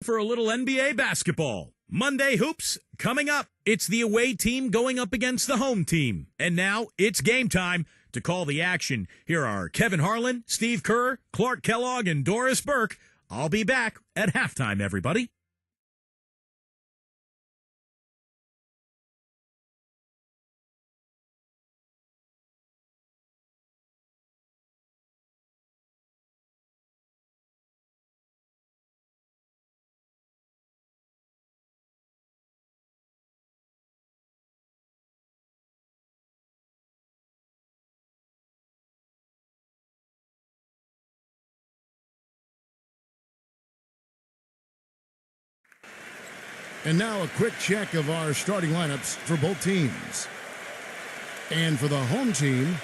for a little NBA basketball. Monday Hoops coming up. It's the away team going up against the home team. And now it's game time. To call the action, here are Kevin Harlan, Steve Kerr, Clark Kellogg, and Doris Burke. I'll be back at halftime, everybody. And now a quick check of our starting lineups for both teams. And for the home team,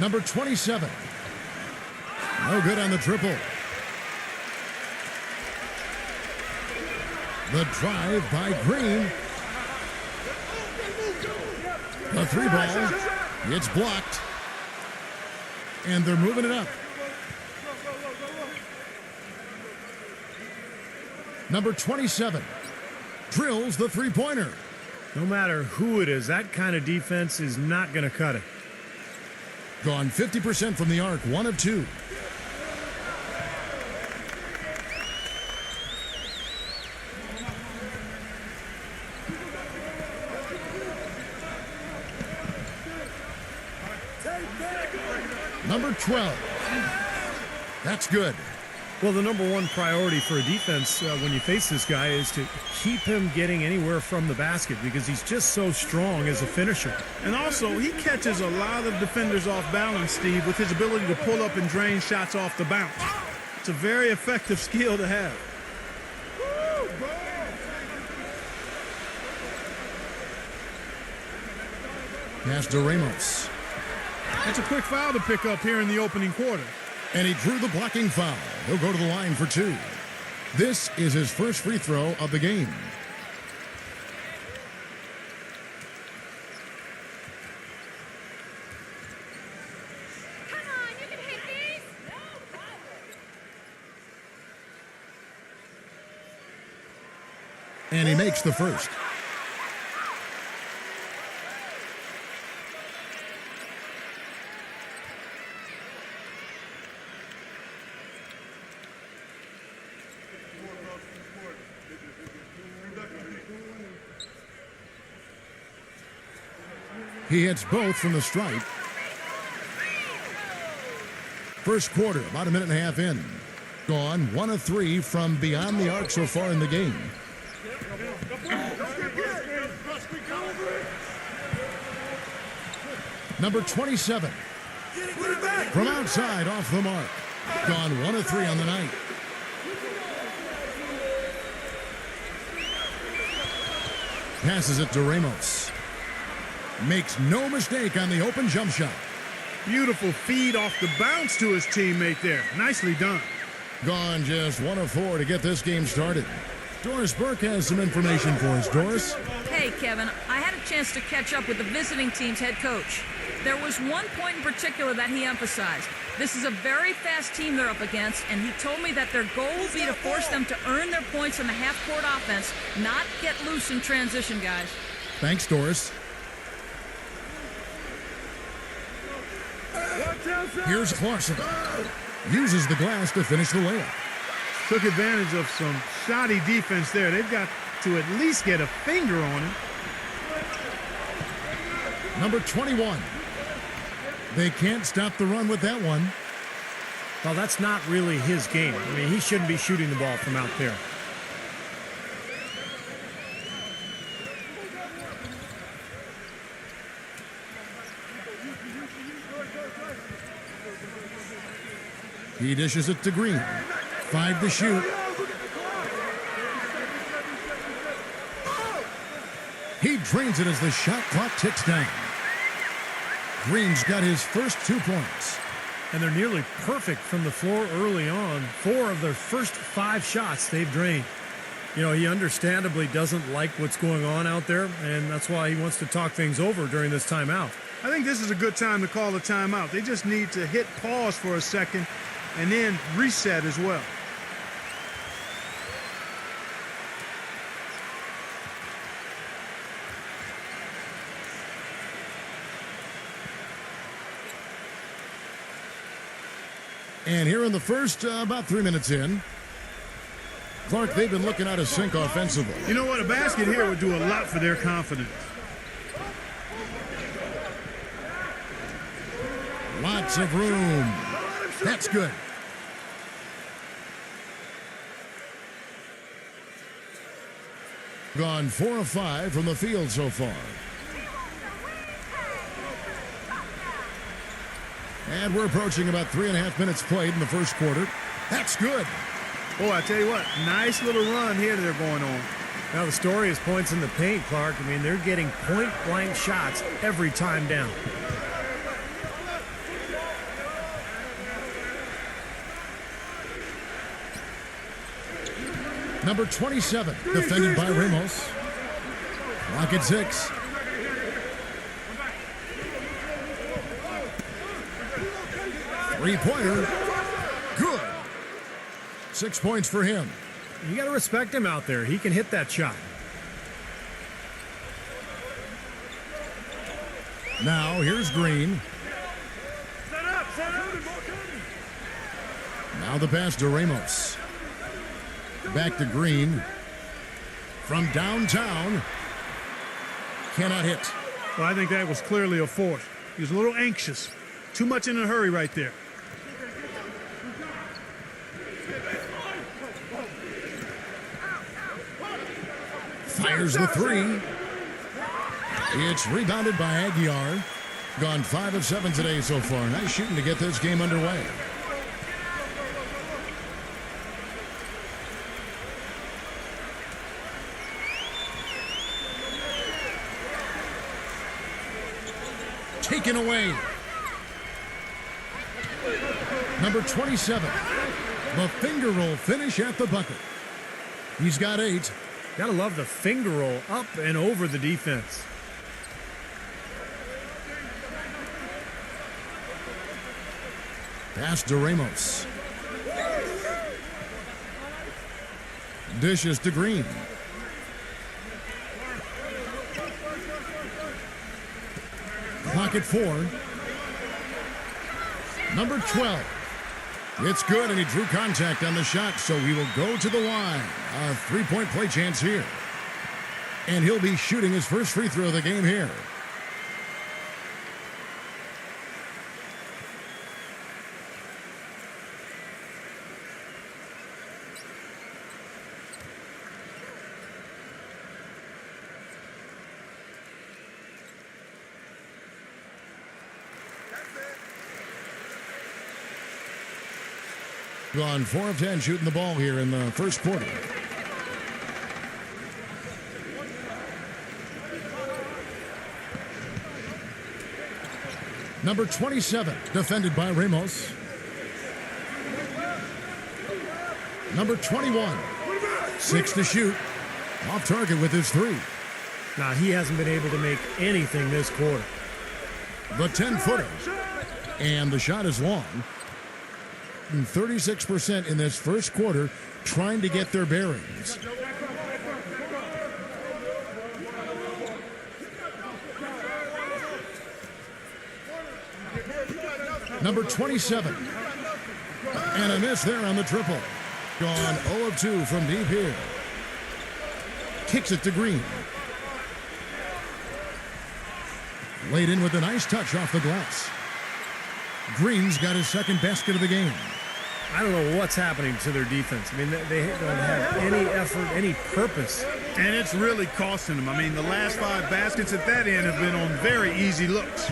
number 27. No good on the triple. The drive by Green. The three ball. It's blocked. And they're moving it up. Number 27 drills the three-pointer. No matter who it is, that kind of defense is not going to cut it. Gone 50% from the arc, 1 of 2. Number 12. That's good. Well, the number one priority for a defense when you face this guy is to keep him getting anywhere from the basket because he's just so strong as a finisher. And also, he catches a lot of defenders off balance, Steve, with his ability to pull up and drain shots off the bounce. It's a very effective skill to have. Pass to Ramos. That's a quick foul to pick up here in the opening quarter. And he drew the blocking foul. He'll go to the line for 2. This is his first free throw of the game. Come on, you can hit these. And he makes the first. He hits both from the stripe. First quarter, about a minute and a half in. Gone 1 of 3 from beyond the arc so far in the game. Number 27. From outside off the mark. Gone 1 of 3 on the night. Passes it to Ramos. Makes no mistake on the open jump shot. Beautiful feed off the bounce to his teammate there. Nicely done. Gone just 1 of 4 to get this game started. Doris Burke has some information for us. Doris? Hey, Kevin. I had a chance to catch up with the visiting team's head coach. There was one point in particular that he emphasized. This is a very fast team they're up against, and he told me that their goal will be to force them to earn their points in the half-court offense, not get loose in transition, guys. Thanks, Doris. Here's Clarkson. Uses the glass to finish the layup. Took advantage of some shoddy defense there. They've got to at least get a finger on him. Number 21. They can't stop the run with that one. Well, that's not really his game. I mean, he shouldn't be shooting the ball from out there. He dishes it to Green. 5 to shoot. He drains it as the shot clock ticks down. Green's got his first 2 points. And they're nearly perfect from the floor early on. 4 of their first 5 shots they've drained. You know, he understandably doesn't like what's going on out there, and that's why he wants to talk things over during this timeout. I think this is a good time to call a timeout. They just need to hit pause for a second and then reset as well. And here in the first, about 3 minutes in, Clark, they've been looking out of sync offensively. You know what? A basket here would do a lot for their confidence. Lots of room. That's good. Gone 4 of 5 from the field so far. And we're approaching about 3.5 minutes played in the first quarter. That's good. Boy, I tell you what, nice little run here that they're going on. Now the story is points in the paint, Clark. I mean, they're getting point-blank shots every time down. Number 27, defended by Ramos. Clock at 6. Three-pointer. Good. 6 points for him. You got to respect him out there. He can hit that shot. Now, here's Green. Now the pass to Ramos. Back to Green. From downtown. Cannot hit. Well, I think that was clearly a force. He was a little anxious. Too much in a hurry right there. Fires the 3. It's rebounded by Aguiar. Gone 5 of 7 today so far. Nice shooting to get this game underway. Taken away. Number 27. The finger roll finish at the bucket. He's got 8. Gotta love the finger roll up and over the defense. Pass to Ramos. Dishes to Green. Clock at 4. Number 12. It's good, and he drew contact on the shot, so he will go to the line. A 3-point play chance here. And he'll be shooting his first free throw of the game here. Gone 4 of 10 shooting the ball here in the first quarter. Number 27, defended by Ramos. Number 21, 6 to shoot. Off target with his 3. Now, he hasn't been able to make anything this quarter. The 10-footer. And the shot is long. 36% in this first quarter, trying to get their bearings. Number 27. And a miss there on the triple. Gone 0 of 2 from deep here. Kicks it to Green. Laid in with a nice touch off the glass. Green's got his second basket of the game. I don't know what's happening to their defense. I mean, they don't have any effort, any purpose. And it's really costing them. I mean, the last 5 baskets at that end have been on very easy looks.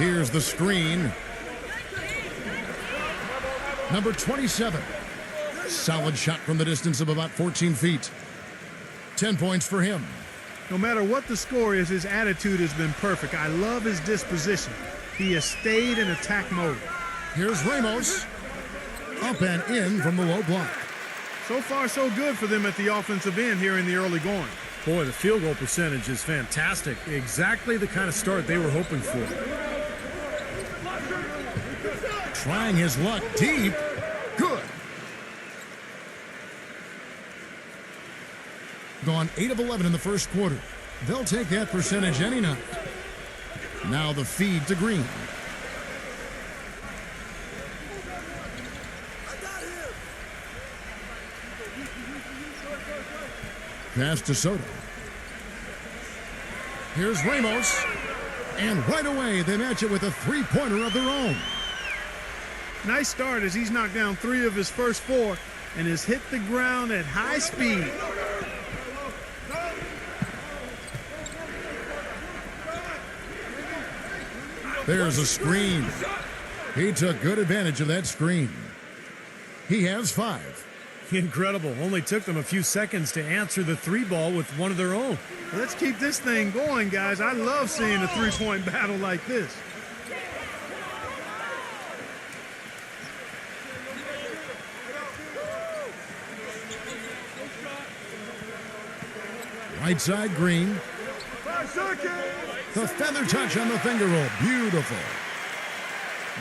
Here's the screen. Number 27. Solid shot from the distance of about 14 feet. 10 points for him. No matter what the score is, his attitude has been perfect. I love his disposition. He has stayed in attack mode. Here's Ramos. Up and in from the low block. So far, so good for them at the offensive end here in the early going. Boy, the field goal percentage is fantastic. Exactly the kind of start they were hoping for. Trying his luck deep. Good. Gone 8 of 11 in the first quarter. They'll take that percentage any night. Now the feed to Green. Pass to Soto. Here's Ramos. And right away, they match it with a three-pointer of their own. Nice start as he's knocked down 3 of his first 4 and has hit the ground at high speed. There's a screen. He took good advantage of that screen. He has 5. Incredible. Only took them a few seconds to answer the 3 ball with one of their own. Let's keep this thing going, guys. I love seeing a three-point battle like this. Right side, Green. The feather touch on the finger roll. Beautiful.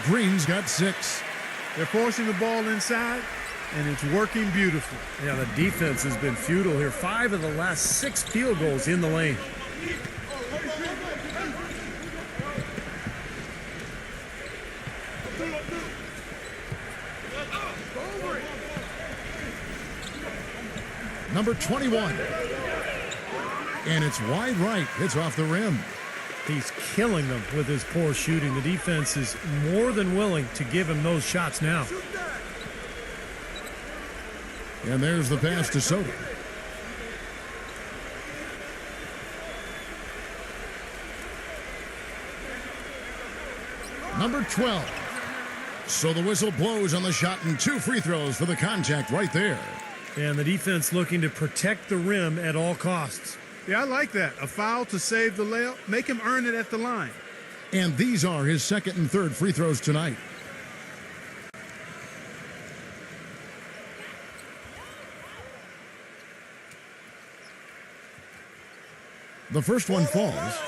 Green's got 6. They're forcing the ball inside, and it's working beautifully. Yeah, the defense has been futile here. 5 of the last 6 field goals in the lane. Number 21. And it's wide right. It's off the rim. He's killing them with his poor shooting. The defense is more than willing to give him those shots now. And there's the pass to Soto. Number 12. So the whistle blows on the shot and 2 free throws for the contact right there. And the defense looking to protect the rim at all costs. Yeah, I like that. A foul to save the layup. Make him earn it at the line. And these are his second and third free throws tonight. The first one falls.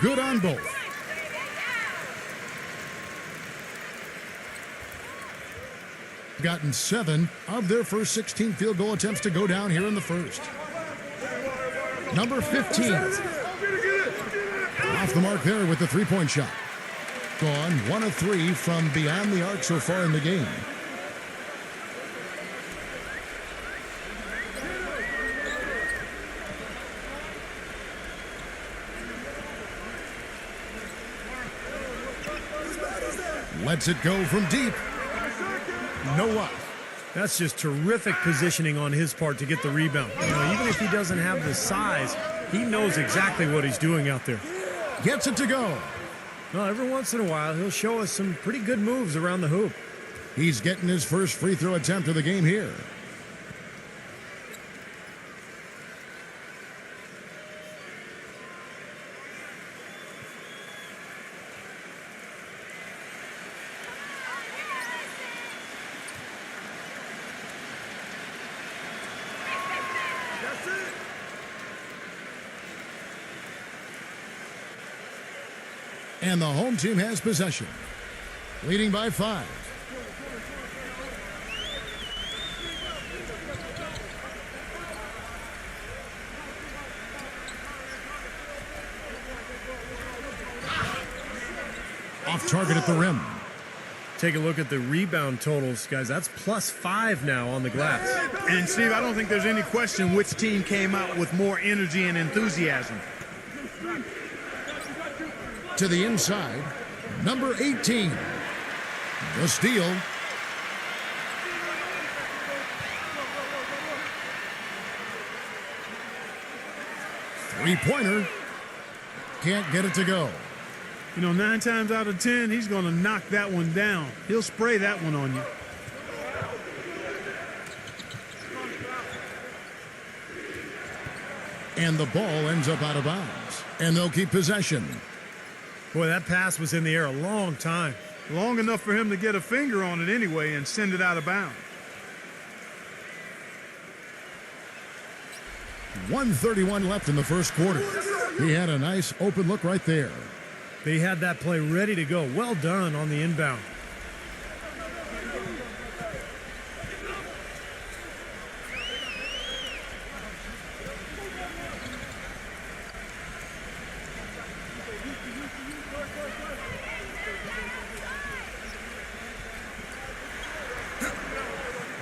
Good on both. Gotten 7 of their first 16 field goal attempts to go down here in the first. Number 15. Off the mark there with the three-point shot. Gone 1 of 3 from beyond the arc so far in the game. Lets it go from deep. No up. That's just terrific positioning on his part to get the rebound. You know, even if he doesn't have the size, he knows exactly what he's doing out there. Gets it to go. Well, every once in a while, he'll show us some pretty good moves around the hoop. He's getting his first free throw attempt of the game here. And the home team has possession, leading by 5. Off target at the rim. Take a look at the rebound totals, guys. That's +5 now on the glass. And, Steve, I don't think there's any question which team came out with more energy and enthusiasm. To the inside, number 18. The steal. Three-pointer. Can't get it to go. You know, 9 times out of 10, he's going to knock that one down. He'll spray that one on you. And the ball ends up out of bounds. And they'll keep possession. Boy, that pass was in the air a long time. Long enough for him to get a finger on it anyway and send it out of bounds. 1:31 left in the first quarter. He had a nice open look right there. They had that play ready to go. Well done on the inbound.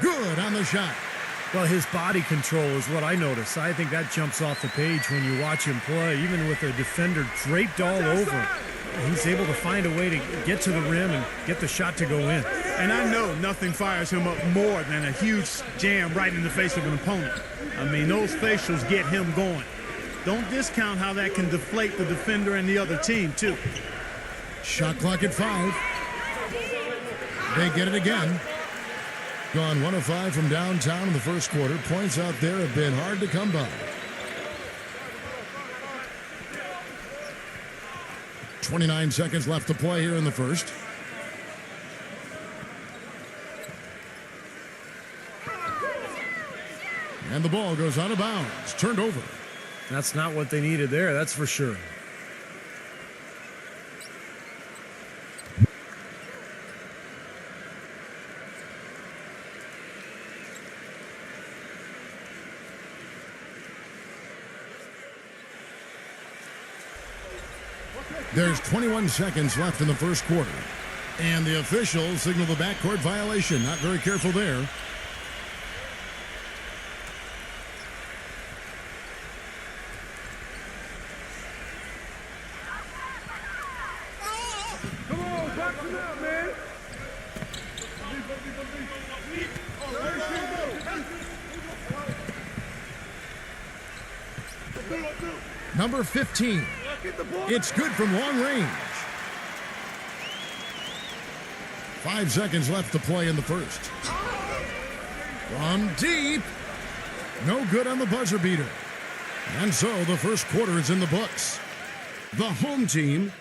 Good on the shot. Well, his body control is what I notice. I think that jumps off the page when you watch him play. Even with the defender draped all over him, he's able to find a way to get to the rim and get the shot to go in. And I know nothing fires him up more than a huge jam right in the face of an opponent. I mean, those facials get him going. Don't discount how that can deflate the defender and the other team, too. Shot clock at 5. They get it again. Gone 1 of 5 from downtown in the first quarter. Points out there have been hard to come by. 29 seconds left to play here in the first. And the ball goes out of bounds. Turned over. That's not what they needed there, that's for sure. There's 21 seconds left in the first quarter. And the officials signal the backcourt violation. Not very careful there. Come on, box it out, man. Number 15. It's good from long range. 5 seconds left to play in the first. From deep. No good on the buzzer beater. And so the first quarter is in the books. The home team,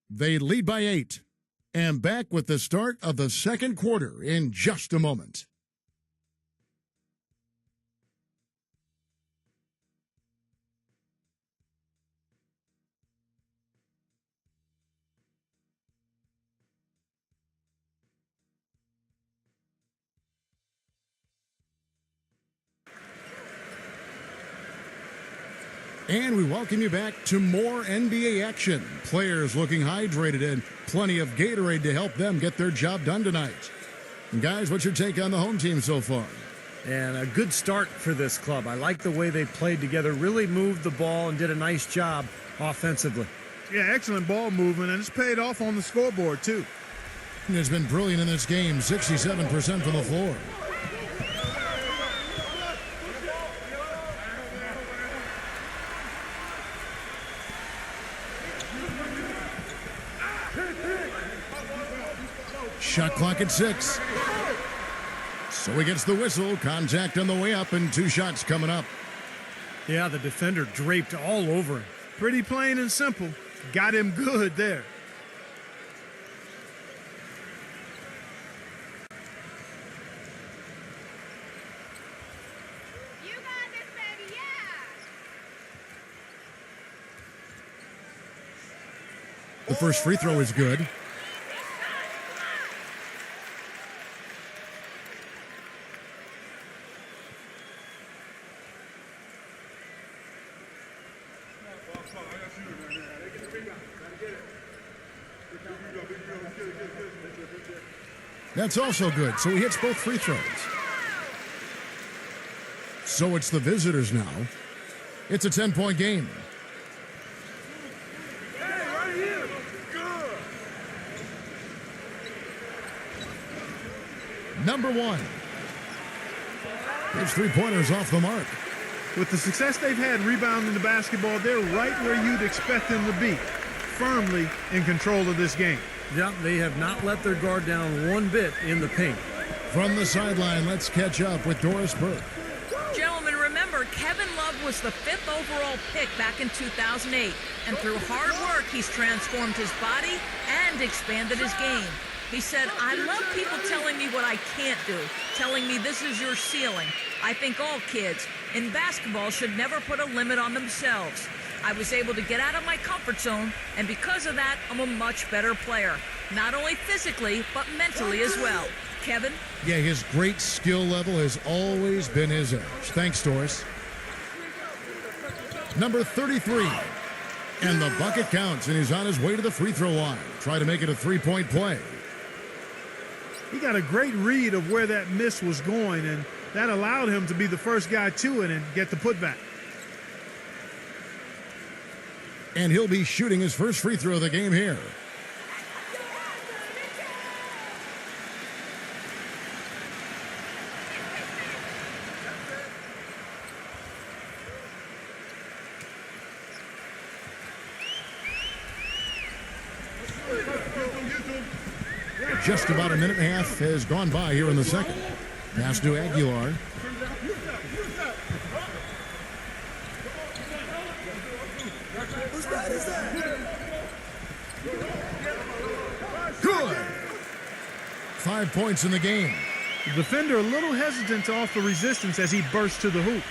they lead by 8. And back with the start of the second quarter in just a moment. And we welcome you back to more NBA action. Players looking hydrated and plenty of Gatorade to help them get their job done tonight. And guys, what's your take on the home team so far? And a good start for this club. I like the way they played together, really moved the ball and did a nice job offensively. Yeah, excellent ball movement, and it's paid off on the scoreboard, too. Has been brilliant in this game, 67% from the floor. Shot clock at 6. So he gets the whistle. Contact on the way up and 2 shots coming up. Yeah, the defender draped all over him. Pretty plain and simple. Got him good there. You got this, baby, yeah! The first free throw is good. That's also good, so he hits both free throws. So it's the visitors now. It's a 10-point game. Number one. His three-pointers off the mark. With the success they've had rebounding the basketball, they're right where you'd expect them to be, firmly in control of this game. Yeah, they have not let their guard down one bit in the paint. From the sideline, let's catch up with Doris Burke. Gentlemen, remember, Kevin Love was the 5th overall pick back in 2008, and through hard work, he's transformed his body and expanded his game. He said, I love people telling me what I can't do, telling me this is your ceiling. I think all kids in basketball should never put a limit on themselves. I was able to get out of my comfort zone, and because of that, I'm a much better player. Not only physically, but mentally as well. Kevin? Yeah, his great skill level has always been his edge. Thanks, Doris. Number 33. And the bucket counts, and he's on his way to the free throw line. Try to make it a three-point play. He got a great read of where that miss was going, and that allowed him to be the first guy to it and get the putback. And he'll be shooting his first free throw of the game here. Just about a minute and a half has gone by here in the second. Pass to Aguilar. Good. 5 points in the game. The defender a little hesitant to offer resistance as he bursts to the hoop.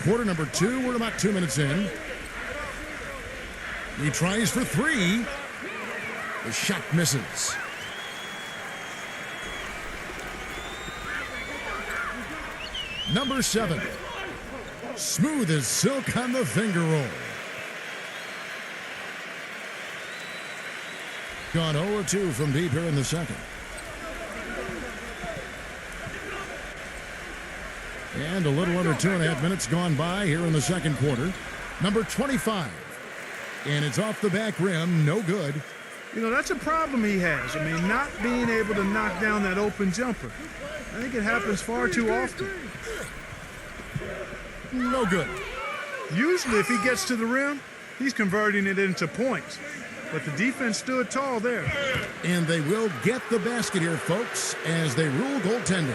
Quarter number 2, we're about 2 minutes in. He tries for three. The shot misses. Number 7. Smooth as silk on the finger roll. Gone 0-2 from deep here in the second. And a little under 2.5 minutes gone by here in the second quarter. Number 25. And it's off the back rim, no good. You know, that's a problem he has. I mean, not being able to knock down that open jumper. I think it happens far too often. No good. Usually if he gets to the rim, he's converting it into points. But the defense stood tall there. And they will get the basket here, folks, as they rule goaltending.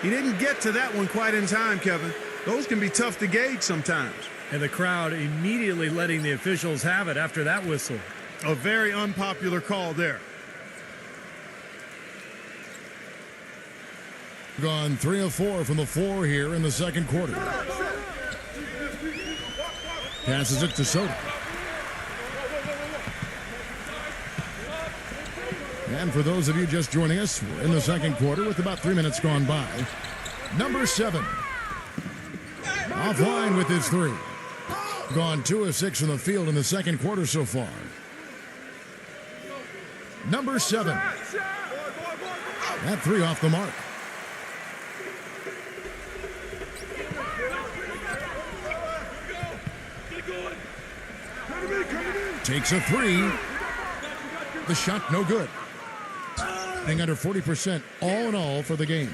He didn't get to that one quite in time, Kevin. Those can be tough to gauge sometimes. And the crowd immediately letting the officials have it after that whistle. A very unpopular call there. Gone 3 of 4 from the floor here in the second quarter. Passes it to Soda. And for those of you just joining us, we're in the second quarter with about 3 minutes gone by. Number 7. Offline with his 3. Gone 2 of 6 from the field in the second quarter so far. Number 7. That 3 off the mark. Takes a 3. The shot no good. Being under 40% all in all for the game.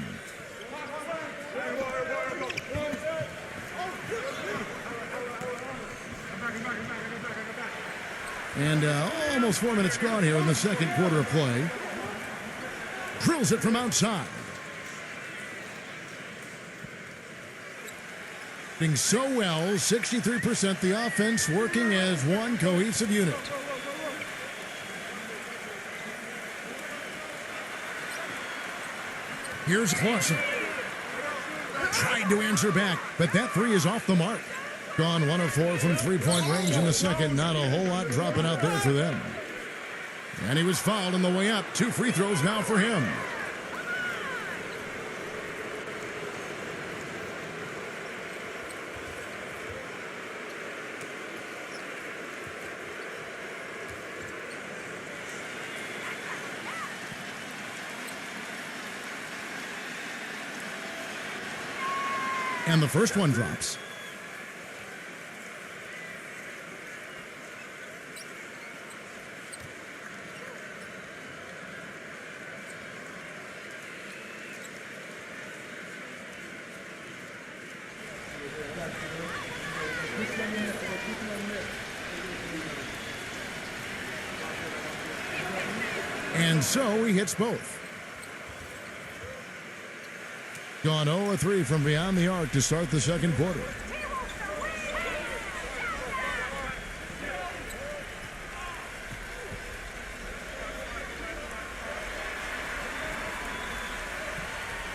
And almost 4 minutes gone here in the second quarter of play. Drills it from outside. Doing so well, 63% the offense working as one cohesive unit. Here's Clausen. Tried to answer back, but that 3 is off the mark. Gone 1 of 4 from three-point range in the second. Not a whole lot dropping out there for them. And he was fouled on the way up. 2 free throws now for him. And the first one drops. And so he hits both. Gone 0-3 from beyond the arc to start the second quarter.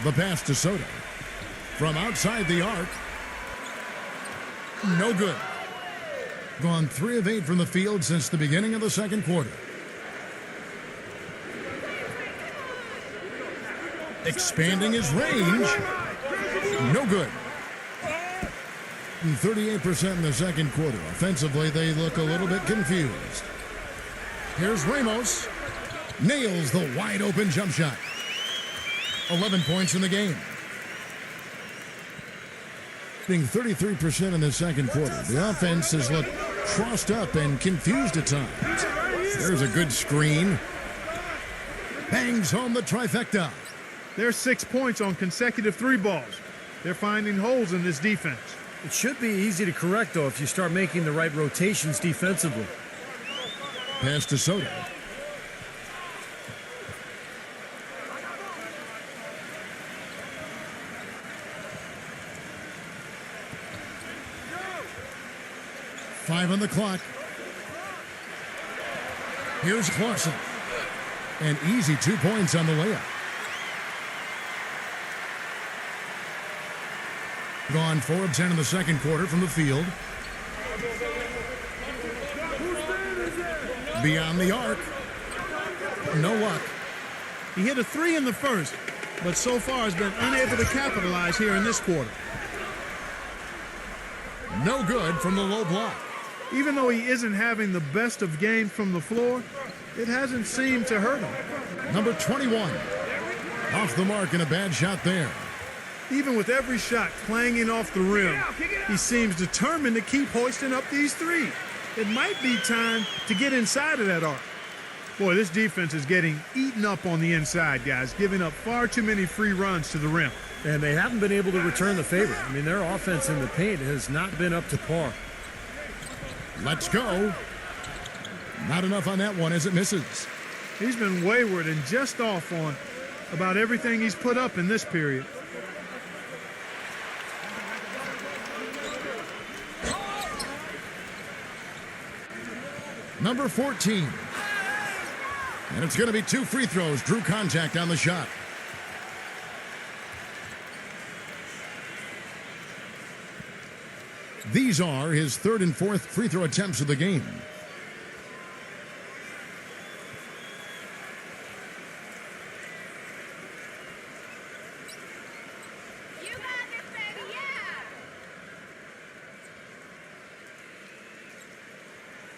The pass to Soto. From outside the arc. No good. Gone 3 of 8 from the field since the beginning of the second quarter. Expanding his range. No good. 38% in the second quarter. Offensively, they look a little bit confused. Here's Ramos. Nails the wide open jump shot. 11 points in the game. Being 33% in the second quarter. The offense has looked crossed up and confused at times. There's a good screen. Bangs home the trifecta. There's 6 points on consecutive 3 balls. They're finding holes in this defense. It should be easy to correct, though, if you start making the right rotations defensively. Pass to Soto. Five on the clock. Here's Clarkson. An easy 2 points on the layup. Gone 4 of 10 in the second quarter from the field. Beyond the arc. No luck. He hit a 3 in the first, but so far has been unable to capitalize here in this quarter. No good from the low block. Even though he isn't having the best of games from the floor, it hasn't seemed to hurt him. Number 21. Off the mark and a bad shot there. Even with every shot clanging off the rim, he seems determined to keep hoisting up these threes. It might be time to get inside of that arc. Boy, this defense is getting eaten up on the inside, guys, giving up far too many free runs to the rim. And they haven't been able to return the favor. I mean, their offense in the paint has not been up to par. Let's go. Not enough on that one as it misses. He's been wayward and just off on about everything he's put up in this period. Number 14. And it's going to be 2 free throws. Drew contact on the shot. These are his 3rd and 4th free throw attempts of the game. You got this, baby,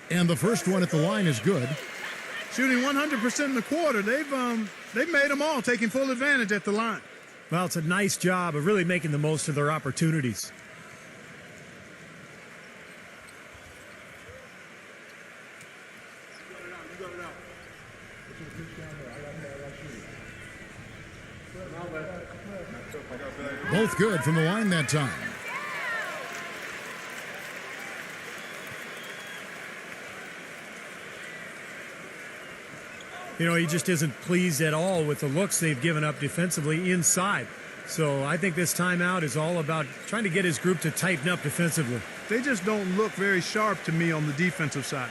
yeah! And the first one at the line is good. Shooting 100% in the quarter. They've made them all, taking full advantage at the line. Well, it's a nice job of really making the most of their opportunities. Both good from the line that time. You know, he just isn't pleased at all with the looks they've given up defensively inside. So I think this timeout is all about trying to get his group to tighten up defensively. They just don't look very sharp to me on the defensive side.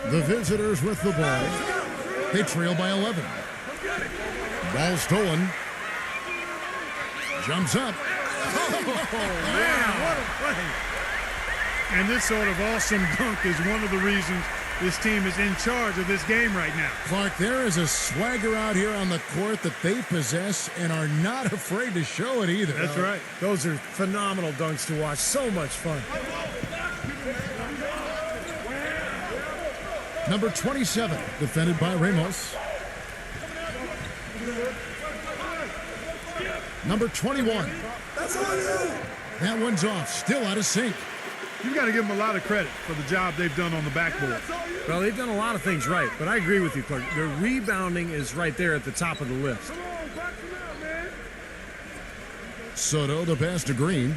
The visitors with the ball. They trail by 11. Ball stolen. Jumps up. Man, what a play. And this sort of awesome dunk is one of the reasons this team is in charge of this game right now. Clark, there is a swagger out here on the court that they possess and are not afraid to show it either. That's right. Those are phenomenal dunks to watch. So much fun. Number 27, defended by Ramos. Number 21. That one's off, still out of sync. You've got to give them a lot of credit for the job they've done on the backboard. Well, they've done a lot of things right, but I agree with you, Clark. Their rebounding is right there at the top of the list. Soto, the pass to Green.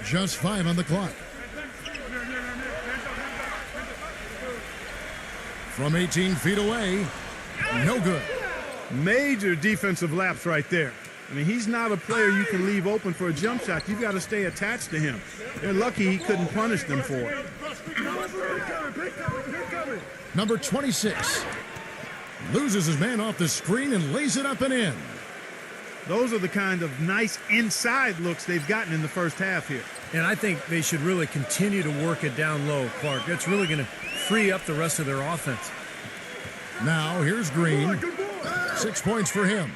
Just 5 on the clock. From 18 feet away, no good. Major defensive lapse right there. I mean, he's not a player you can leave open for a jump shot. You've got to stay attached to him. They're lucky he couldn't punish them for it. Number 26 loses his man off the screen and lays it up and in. Those are the kind of nice inside looks they've gotten in the first half here. And I think they should really continue to work it down low, Clark. That's really going to free up the rest of their offense. Now, here's Green. 6 points for him.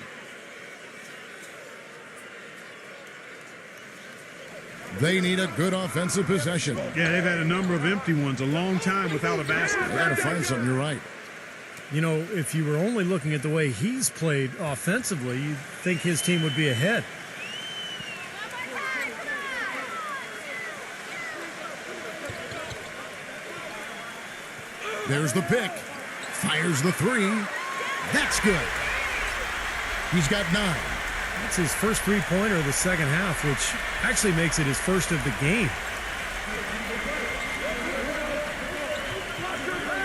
They need a good offensive possession. Yeah, they've had a number of empty ones, a long time without a basket. They got to find something, you're right. You know, if you were only looking at the way he's played offensively, you'd think his team would be ahead. There's the pick. Fires the three. That's good. He's got 9. That's his first three-pointer of the second half, which actually makes it his first of the game.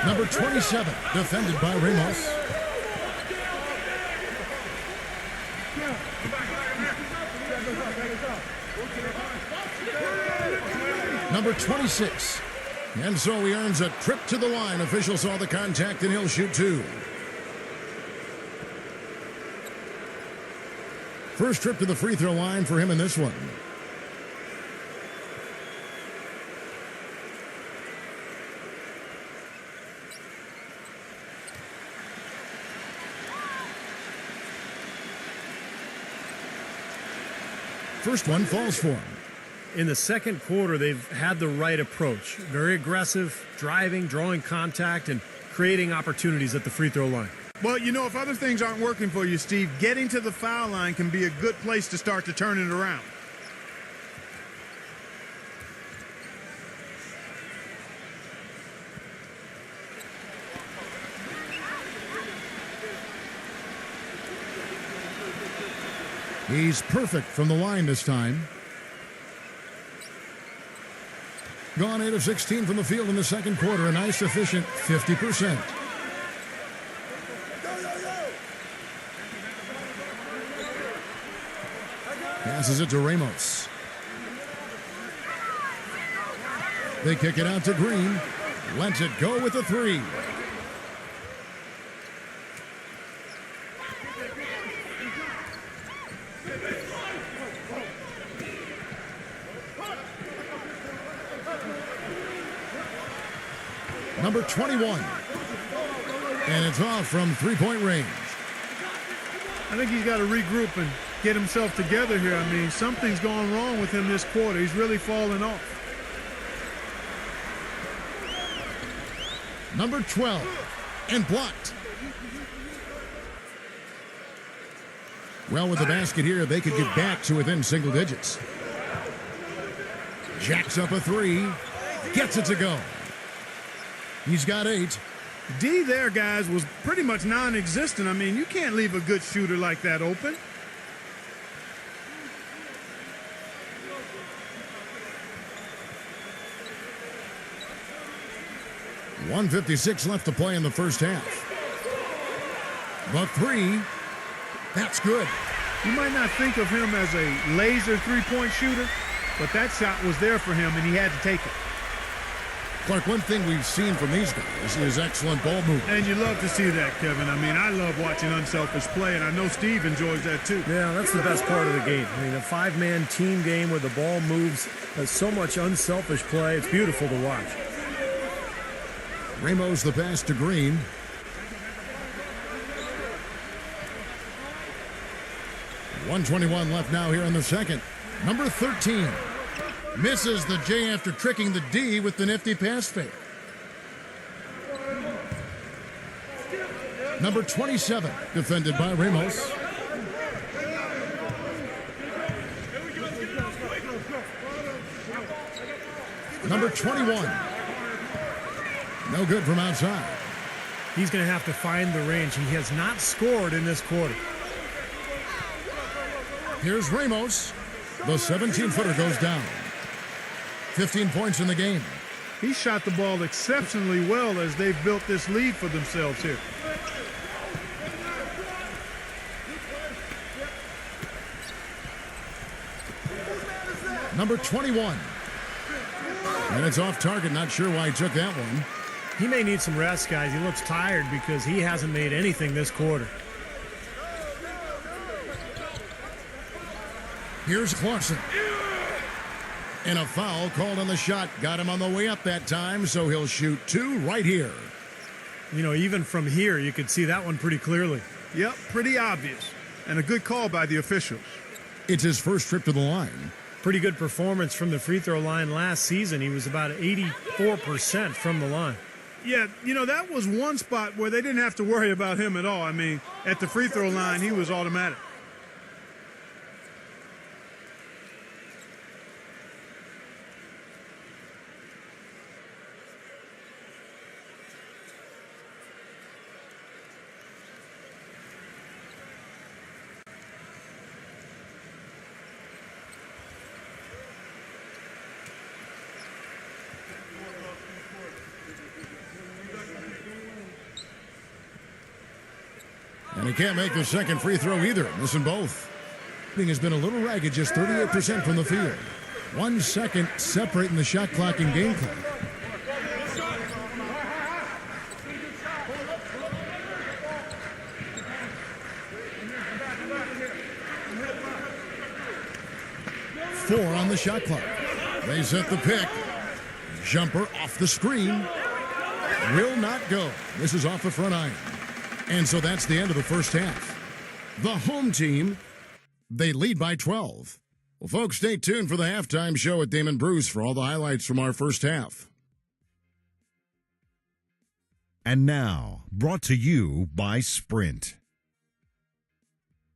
Number 27, defended by Ramos. Number 26. And so he earns a trip to the line. Official saw the contact and he'll shoot 2. First trip to the free throw line for him in this one. First one falls for him. In the second quarter, they've had the right approach. Very aggressive, driving, drawing contact, and creating opportunities at the free throw line. Well, you know, if other things aren't working for you, Steve, getting to the foul line can be a good place to start to turn it around. He's perfect from the line this time. Gone 8 of 16 from the field in the second quarter. A nice, efficient 50%. Passes it to Ramos. They kick it out to Green. Lets it go with the 3. Number 21. And it's off from three-point range. I think he's got to regroup and get himself together here. I mean, something's gone wrong with him this quarter. He's really fallen off. Number 12. And blocked. Well, with the basket here, they could get back to within single digits. Jacks up a 3. Gets it to go. He's got 8. D there, guys, was pretty much non-existent. I mean, you can't leave a good shooter like that open. .156 left to play in the first half. The 3. That's good. You might not think of him as a laser three-point shooter, but that shot was there for him, and he had to take it. Clark, one thing we've seen from these guys is excellent ball movement. And you love to see that, Kevin. I mean, I love watching unselfish play, and I know Steve enjoys that too. Yeah, that's the best part of the game. I mean, a five-man team game where the ball moves, there's so much unselfish play. It's beautiful to watch. Ramos the pass to Green. .121 left now here in the second. Number 13 misses the J after tricking the D with the nifty pass fake. Number 27 defended by Ramos. Number 21. No good from outside. He's going to have to find the range. He has not scored in this quarter. Here's Ramos. The 17-footer goes down. 15 points in the game. He shot the ball exceptionally well as they've built this lead for themselves here. Number 21. And it's off target. Not sure why he took that one. He may need some rest, guys. He looks tired because he hasn't made anything this quarter. Here's Clarkson. And a foul called on the shot. Got him on the way up that time, so he'll shoot two right here. You know, even from here, you could see that one pretty clearly. Yep, pretty obvious. And a good call by the officials. It's his first trip to the line. Pretty good performance from the free throw line last season. He was about 84% from the line. Yeah, you know, that was one spot where they didn't have to worry about him at all. I mean, at the free throw line, he was automatic. And he can't make the second free throw either. Missing both. Shooting has been a little ragged, just 38% from the field. 1 second separating the shot clock and game clock. Four on the shot clock. They set the pick. Jumper off the screen. Will not go. This is off the front iron. And so that's the end of the first half. The home team, they lead by 12. Well, folks, stay tuned for the halftime show at Damon Bruce for all the highlights from our first half. And now, brought to you by Sprint.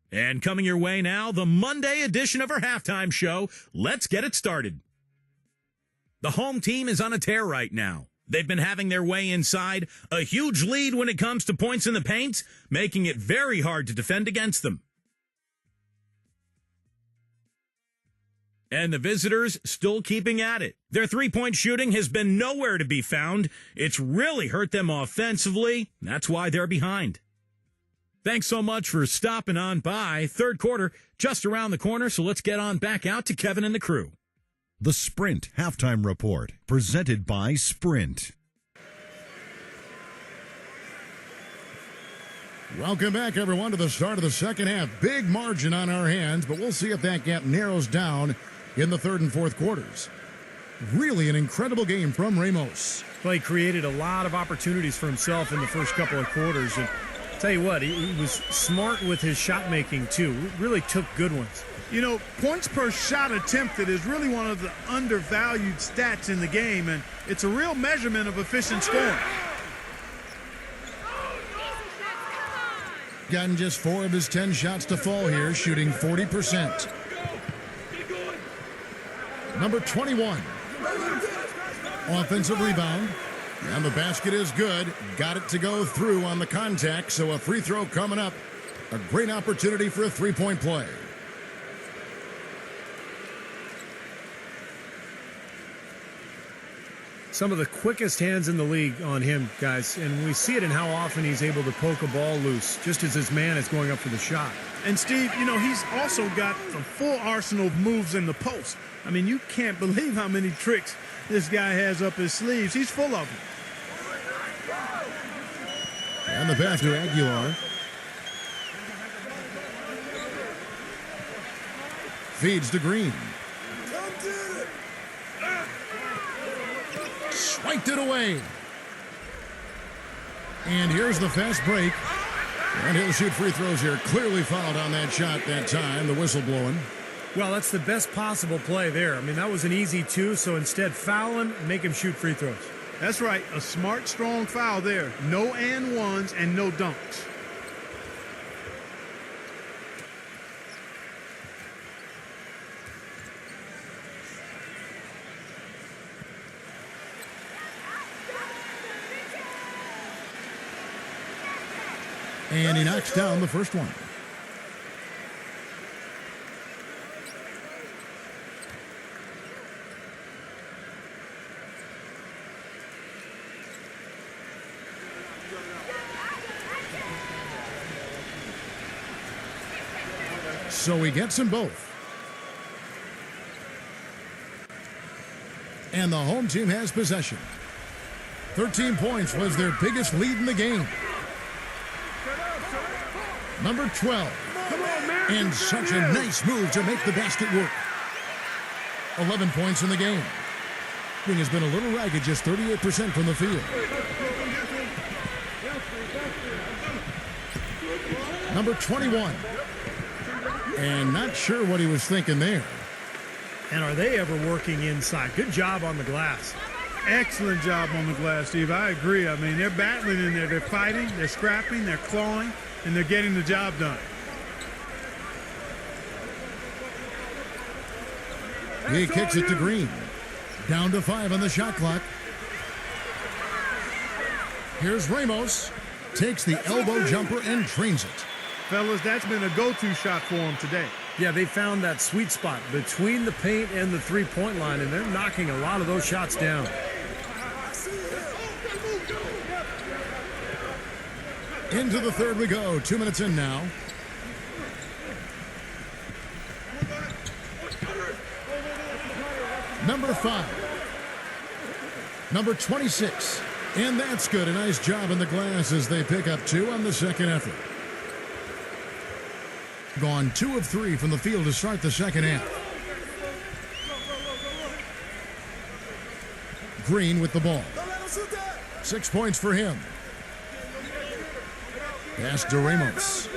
And coming your way now, the Monday edition of our halftime show. Let's get it started. The home team is on a tear right now. They've been having their way inside, a huge lead when it comes to points in the paint, making it very hard to defend against them. And the visitors still keeping at it. Their three-point shooting has been nowhere to be found. It's really hurt them offensively. That's why they're behind. Thanks so much for stopping on by. Third quarter just around the corner, so let's get on back out to Kevin and the crew. The Sprint Halftime Report, presented by Sprint. Welcome back, everyone, to the start of the second half. Big margin on our hands, but we'll see if that gap narrows down in the third and fourth quarters. Really an incredible game from Ramos. Well, he created a lot of opportunities for himself in the first couple of quarters. And tell you what, he was smart with his shot making, too. Really took good ones. You know, points per shot attempted is really one of the undervalued stats in the game, and it's a real measurement of efficient scoring. Gotten just 4 of his 10 shots to fall here, shooting 40%. Number 21. Offensive rebound. And the basket is good. Got it to go through on the contact, so a free throw coming up. A great opportunity for a three-point play. Some of the quickest hands in the league on him, guys, and we see it in how often he's able to poke a ball loose just as his man is going up for the shot. And Steve, you know, he's also got a full arsenal of moves in the post. I mean, you can't believe how many tricks this guy has up his sleeves. He's full of them. And the pass to Aguilar. Feeds to Green. Swiped it away. And here's the fast break. And he'll shoot free throws here. Clearly fouled on that shot that time. The whistle blowing. Well, that's the best possible play there. I mean, that was an easy two, so instead foul him, make him shoot free throws. That's right. A smart, strong foul there. No and ones and no dunks. And he knocks down the first one. So he gets them both. And the home team has possession. 13 points was their biggest lead in the game. Number 12. And such a nice move to make the basket work. 11 points in the game. King has been a little ragged, just 38% from the field. Number 21. And not sure what he was thinking there. And are they ever working inside? Good job on the glass. Excellent job on the glass, Steve. I agree. I mean, they're battling in there. They're fighting, they're scrapping, they're clawing, and they're getting the job done. He kicks it to Green. Down to 5 on the shot clock. Here's Ramos. Takes the elbow jumper and drains it. Fellas, that's been a go-to shot for him today. Yeah, they found that sweet spot between the paint and the three-point line, and they're knocking a lot of those shots down. Into the third we go. 2 minutes in now. Number 5. Number 26. And that's good. A nice job in the glass as they pick up 2 on the second effort. Gone 2 of 3 from the field to start the second half. Green with the ball. 6 points for him. Pass to Ramos.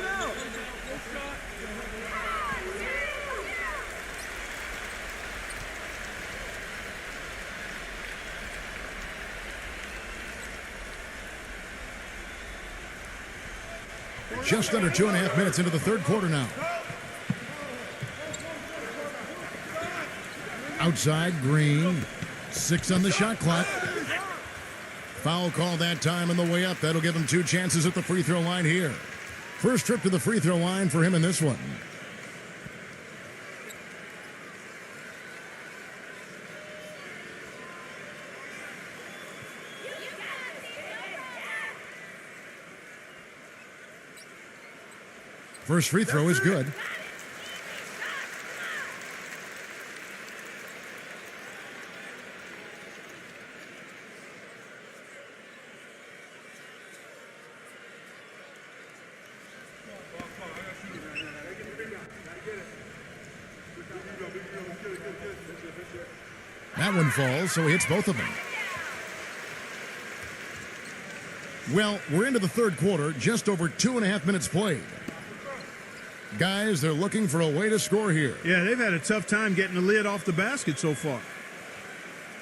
Just under 2.5 minutes into the third quarter now. Outside, Green. 6 on the shot clock. Foul call that time on the way up. That'll give him 2 chances at the free throw line here. First trip to the free throw line for him in this one. First free throw is good. That one falls, so he hits both of them. Well, we're into the third quarter, just over 2.5 minutes played. Guys, they're looking for a way to score here. Yeah, they've had a tough time getting the lid off the basket so far.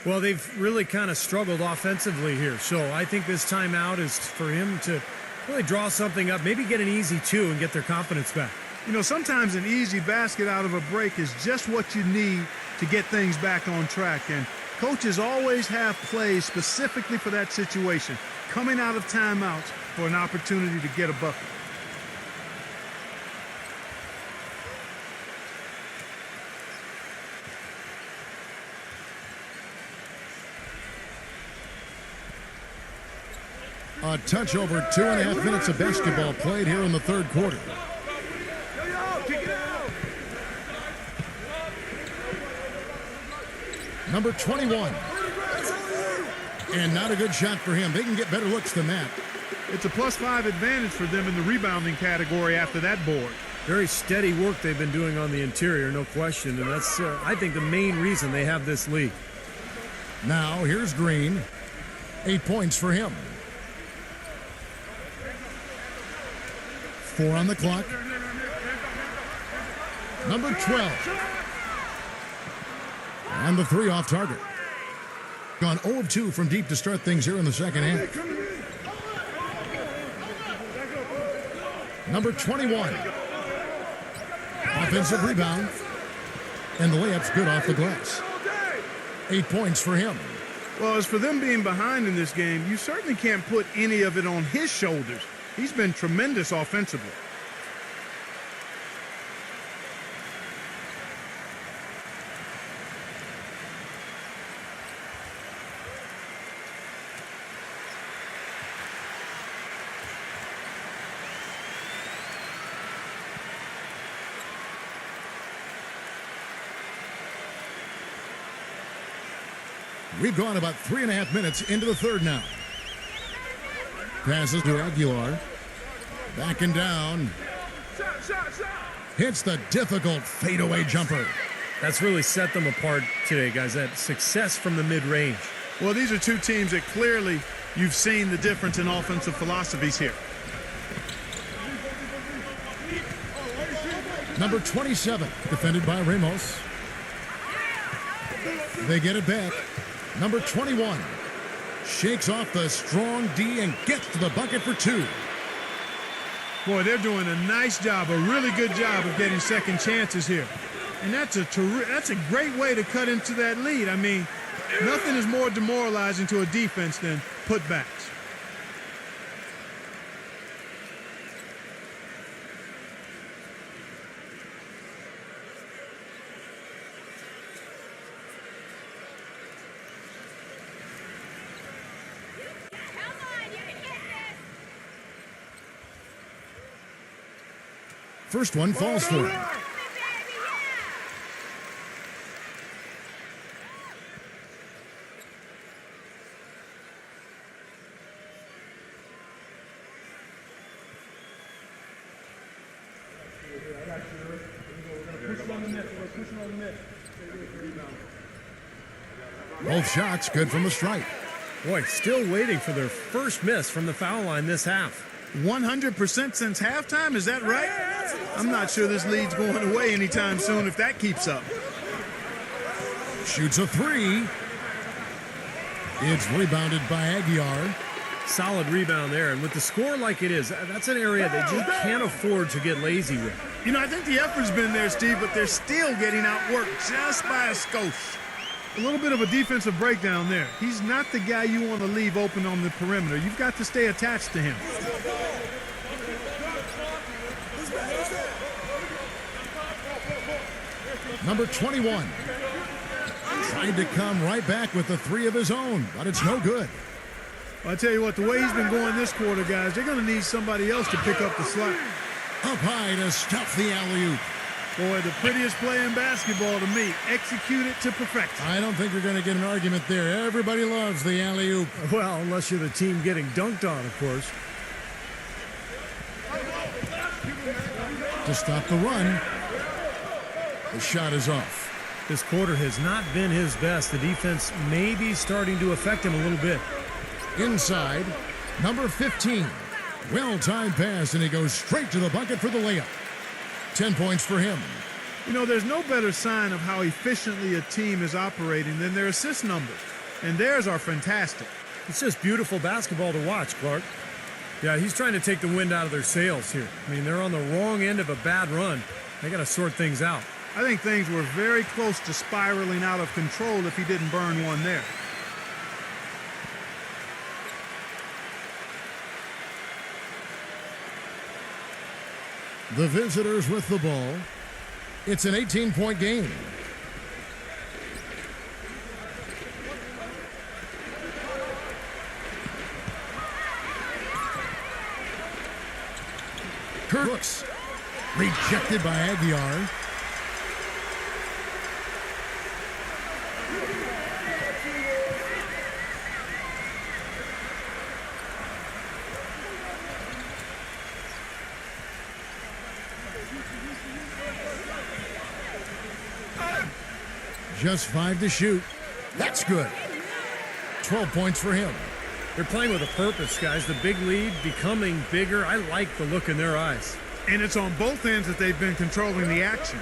Well, they've really kind of struggled offensively here. So I think this timeout is for him to really draw something up, maybe get an easy 2 and get their confidence back. You know, sometimes an easy basket out of a break is just what you need to get things back on track. And coaches always have plays specifically for that situation, coming out of timeouts for an opportunity to get a bucket. A touch over 2.5 minutes of basketball played here in the third quarter. Number 21. And not a good shot for him. They can get better looks than that. It's a +5 advantage for them in the rebounding category after that board. Very steady work they've been doing on the interior, no question. And that's, I think, the main reason they have this lead. Now, here's Green. 8 points for him. 4 on the clock. Number 12. And the 3 off target. Gone 0 of 2 from deep to start things here in the second half. Number 21. Offensive rebound. And the layup's good off the glass. 8 points for him. Well, as for them being behind in this game, you certainly can't put any of it on his shoulders. He's been tremendous offensively. We've gone about 3.5 minutes into the third now. Passes to Aguilar. Back and down. Hits the difficult fadeaway jumper. That's really set them apart today, guys. That success from the mid-range. Well, these are two teams that clearly you've seen the difference in offensive philosophies here. Number 27, defended by Ramos. They get it back. Number 21 shakes off the strong D and gets to the bucket for 2. Boy, they're doing a nice job, a really good job of getting second chances here. And that's a great way to cut into that lead. I mean, nothing is more demoralizing to a defense than putbacks. First one falls for him. Both shots good from the stripe. Boy, still waiting for their first miss from the foul line this half. 100% since halftime, is that right? I'm not sure this lead's going away anytime soon if that keeps up. Shoots a 3. It's rebounded by Aguilar. Solid rebound there, and with the score like it is, that's an area that you can't afford to get lazy with. You know, I think the effort's been there, Steve, but they're still getting outworked just by a skosh. A little bit of a defensive breakdown there. He's not the guy you want to leave open on the perimeter. You've got to stay attached to him. Number 21 tried to come right back with the 3 of his own, but it's no good. Well, I tell you what, the way he's been going this quarter, guys, they're going to need somebody else to pick up the slack. Up high to stuff the alley-oop. Boy, the prettiest play in basketball to me. Execute it to perfection. I don't think you're going to get an argument there. Everybody loves the alley-oop. Well, unless you're the team getting dunked on, of course. To stop the run. The shot is off. This quarter has not been his best. The defense may be starting to affect him a little bit. Inside, number 15. Well-timed pass, and he goes straight to the bucket for the layup. 10 points for him. You know, there's no better sign of how efficiently a team is operating than their assist numbers. And theirs are fantastic. It's just beautiful basketball to watch, Clark. Yeah, he's trying to take the wind out of their sails here. I mean, they're on the wrong end of a bad run. They got to sort things out. I think things were very close to spiraling out of control if he didn't burn one there. The visitors with the ball. It's an 18-point game. Brooks rejected by Aguilar. Just 5 to shoot. That's good. 12 points for him. They're playing with a purpose, guys. The big lead becoming bigger. I like the look in their eyes. And it's on both ends that they've been controlling the action.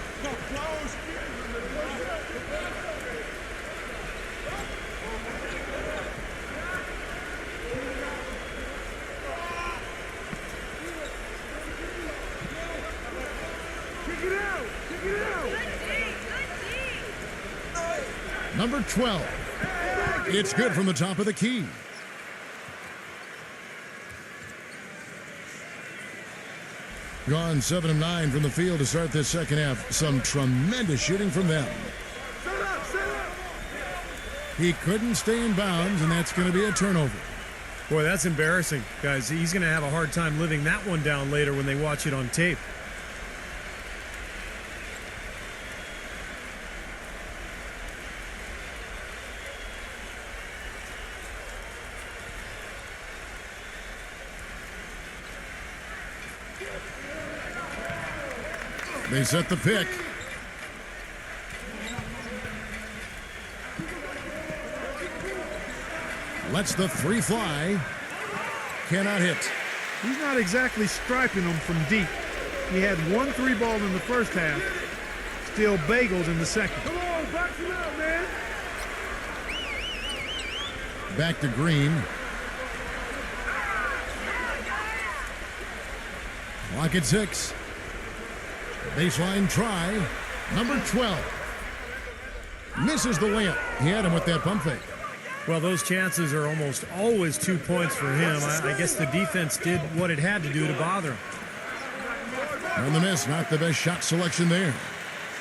Number 12. It's good from the top of the key. Gone 7 of 9 from the field to start this second half. Some tremendous shooting from them. He couldn't stay in bounds, and that's going to be a turnover. Boy, that's embarrassing, guys. He's going to have a hard time living that one down later when they watch it on tape. They set the pick. Lets the 3 fly. Cannot hit. He's not exactly striping them from deep. He had 1 3 ball in the first half. Still bagels in the second. Come on, box him out, man. Back to Green. Clock at 6. Baseline try. Number 12. Misses the layup. He had him with that pump fake. Well, those chances are almost always 2 points for him. I guess the defense did what it had to do to bother him. On the miss, not the best shot selection there.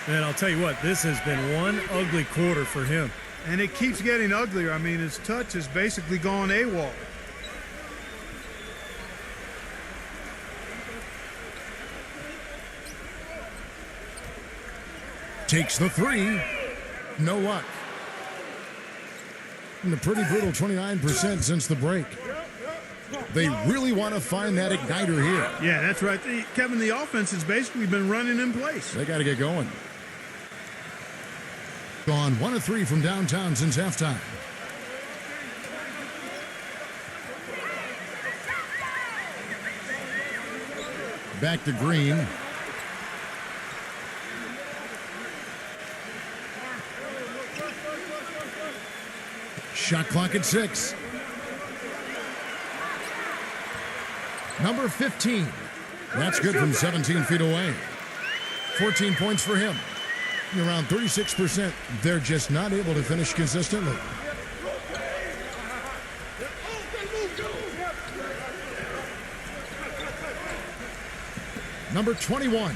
And I'll tell you what, this has been one ugly quarter for him. And it keeps getting uglier. I mean, his touch has basically gone AWOL. Takes the 3. No luck. And a pretty brutal 29% since the break. They really want to find that igniter here. Yeah, that's right. Kevin, the offense has basically been running in place. They got to get going. Gone 1 of 3 from downtown since halftime. Back to Green. Shot clock at 6. Number 15. That's good from 17 feet away. 14 points for him. Around 36%. They're just not able to finish consistently. Number 21.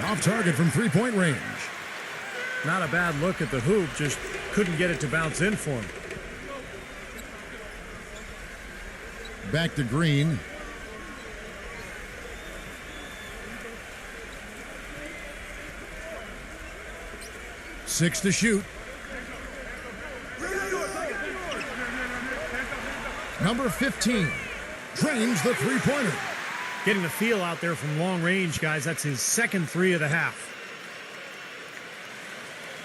Off target from 3-point range. Not a bad look at the hoop, just couldn't get it to bounce in for him. Back to Green. Six to shoot. Number 15 drains the 3-pointer. Getting the feel out there from long range, guys. That's his second 3 of the half.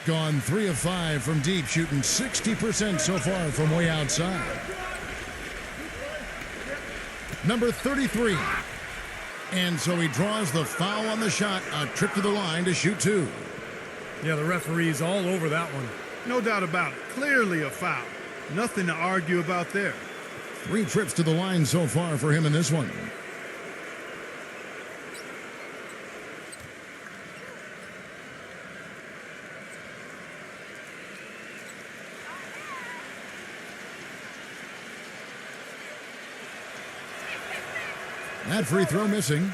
Gone 3 of 5 from deep, shooting 60% so far from way outside. Number 33. And so he draws the foul on the shot. A trip to the line to shoot 2. Yeah, the referee's all over that one. No doubt about it. Clearly a foul. Nothing to argue about there. 3 trips to the line so far for him in this one. That free throw missing.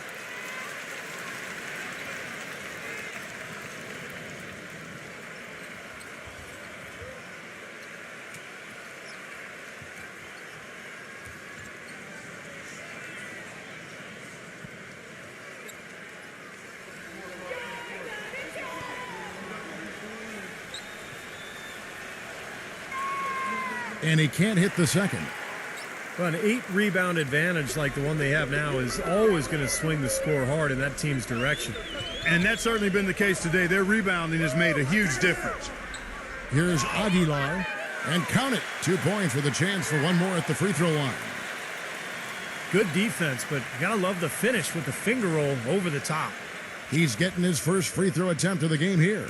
And he can't hit the second. Well, an 8-rebound advantage like the one they have now is always going to swing the score hard in that team's direction. And that's certainly been the case today. Their rebounding has made a huge difference. Here's Aguilar, and count it. 2 points with a chance for one more at the free throw line. Good defense, but you got to love the finish with the finger roll over the top. He's getting his first free throw attempt of the game here.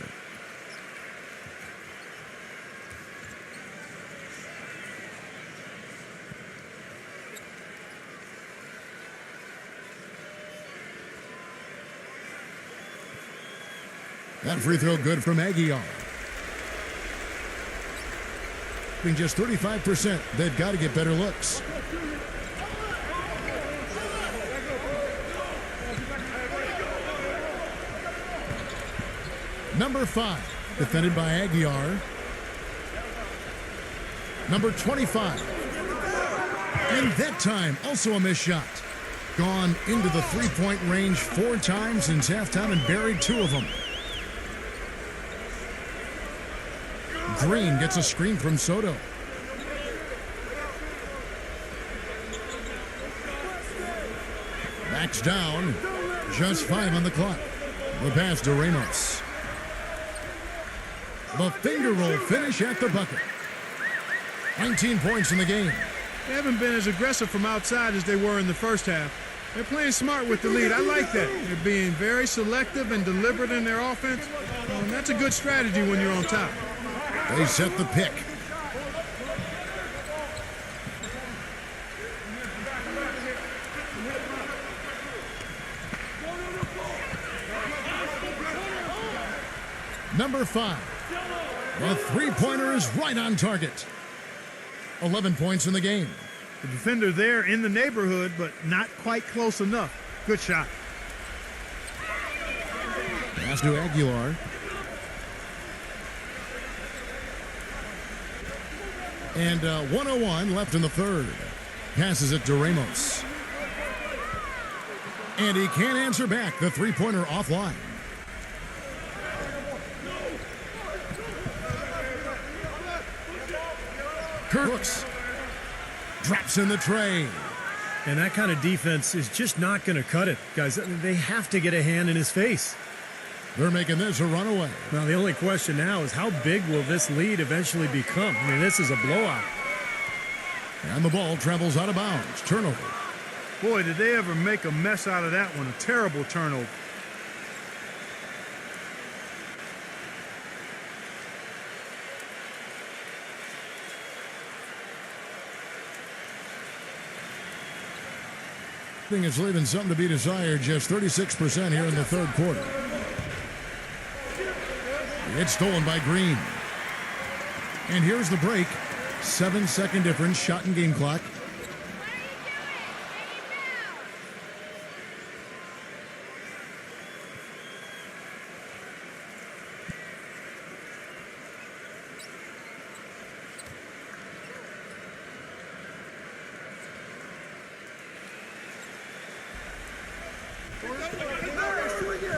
That free throw good from Aguilar. Being just 35%, they've got to get better looks. Number 5, defended by Aguilar. Number 25. And that time, also a missed shot. Gone into the three-point range 4 times since halftime and buried 2 of them. Green gets a screen from Soto. Backs down. Just 5 on the clock. The pass to Ramos. The finger roll finish at the bucket. 19 points in the game. They haven't been as aggressive from outside as they were in the first half. They're playing smart with the lead. I like that. They're being very selective and deliberate in their offense. And that's a good strategy when you're on top. They set the pick. Number 5. The three-pointer is right on target. 11 points in the game. The defender there in the neighborhood, but not quite close enough. Good shot. Pass to Aguilar. And 1:01 left in the third. Passes it to Ramos. And he can't answer back. The three-pointer offline. Kirks drops in the tray. And that kind of defense is just not going to cut it, guys. They have to get a hand in his face. They're making this a runaway. Now, the only question now is how big will this lead eventually become? I mean, this is a blowout. And the ball travels out of bounds. Turnover. Boy, did they ever make a mess out of that one. A terrible turnover. I think it's leaving something to be desired. Just 36% here in the third quarter. It's stolen by Green. And here's the break. 7-second difference, shot and game clock.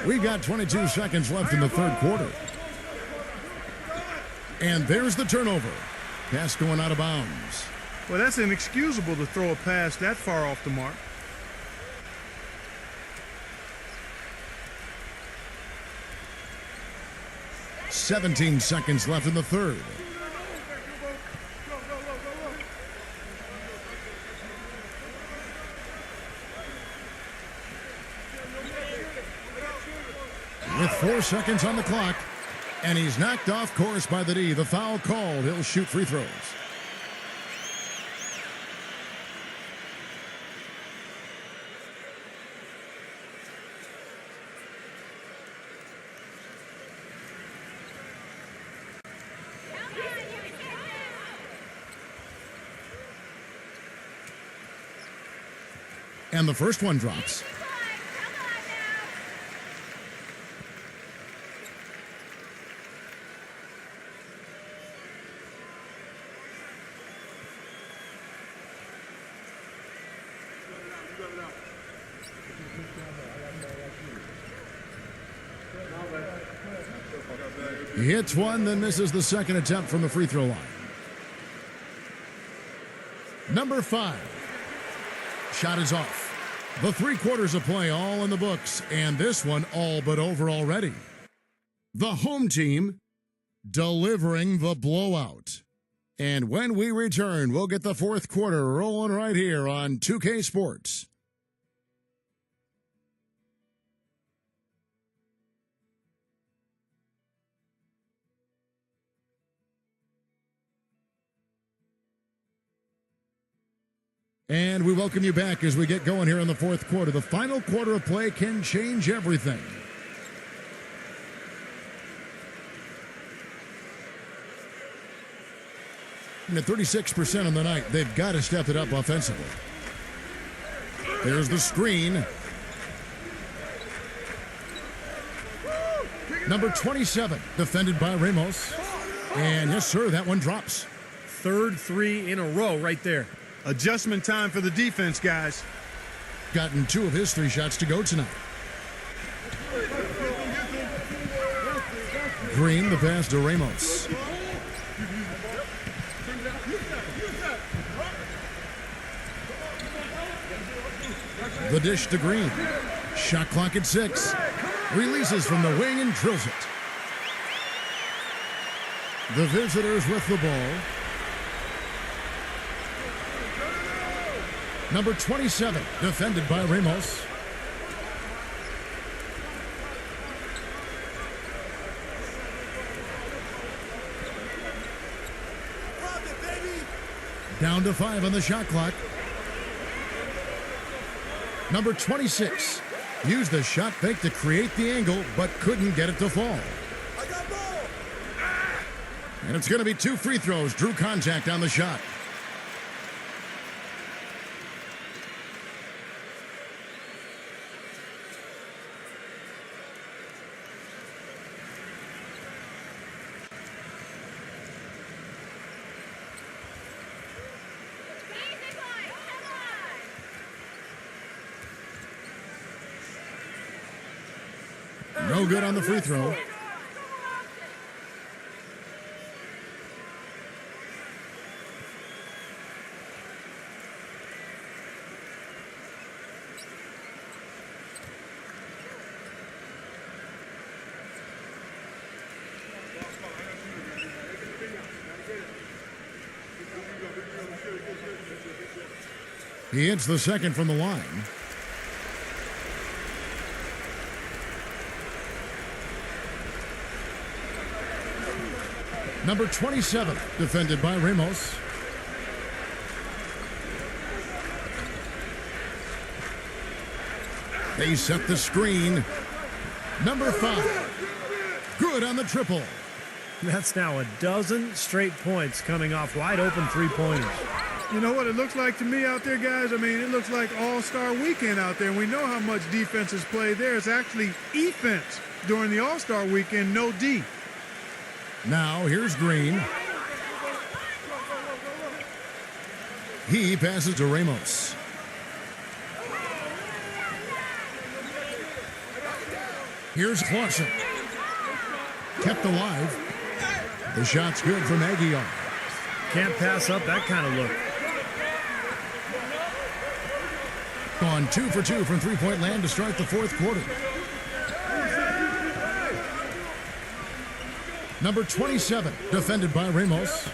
We've got 22 seconds left in the third quarter. And there's the turnover. Pass going out of bounds. Well, that's inexcusable to throw a pass that far off the mark. "17 seconds left in the third. With 4 seconds on the clock, and he's knocked off course by the D. The foul called. He'll shoot free throws. And the first one drops. He hits one, then misses the second attempt from the free throw line. Number 5. shot is off. The 3 quarters of play all in the books, and this one all but over already. The home team delivering the blowout. And when we return, we'll get the 4th quarter rolling right here on 2K Sports. And we welcome you back as we get going here in the 4th quarter. The final quarter of play can change everything. And at 36% on the night, they've got to step it up offensively. There's the screen. Number 27, defended by Ramos. And yes, sir, that one drops. 3rd 3 in a row right there. Adjustment time for the defense, guys. Gotten 2 of his 3 shots to go tonight. Green, the pass to Ramos. The dish to Green. Shot clock at 6. Releases from the wing and drills it. The visitors with the ball. Number 27, defended by Ramos. Down to 5 on the shot clock. Number 26 used the shot fake to create the angle, but couldn't get it to fall. And it's going to be 2 free throws. Drew contact on the shot. No good on the free throw. He hits the second from the line. Number 27, defended by Ramos. They set the screen. Number 5, good on the triple. That's now 12 straight points coming off wide open 3-pointers. You know what it looks like to me out there, guys? I mean, it looks like All-Star Weekend out there. We know how much defense is played there. It's actually offense during the All-Star Weekend, no D. Now, here's Green. He passes to Ramos. Here's Clausen. Kept alive. The shot's good from Aguiar. Can't pass up that kind of look. Gone 2 for 2 from three-point land to start the 4th quarter. Number 27, defended by Ramos.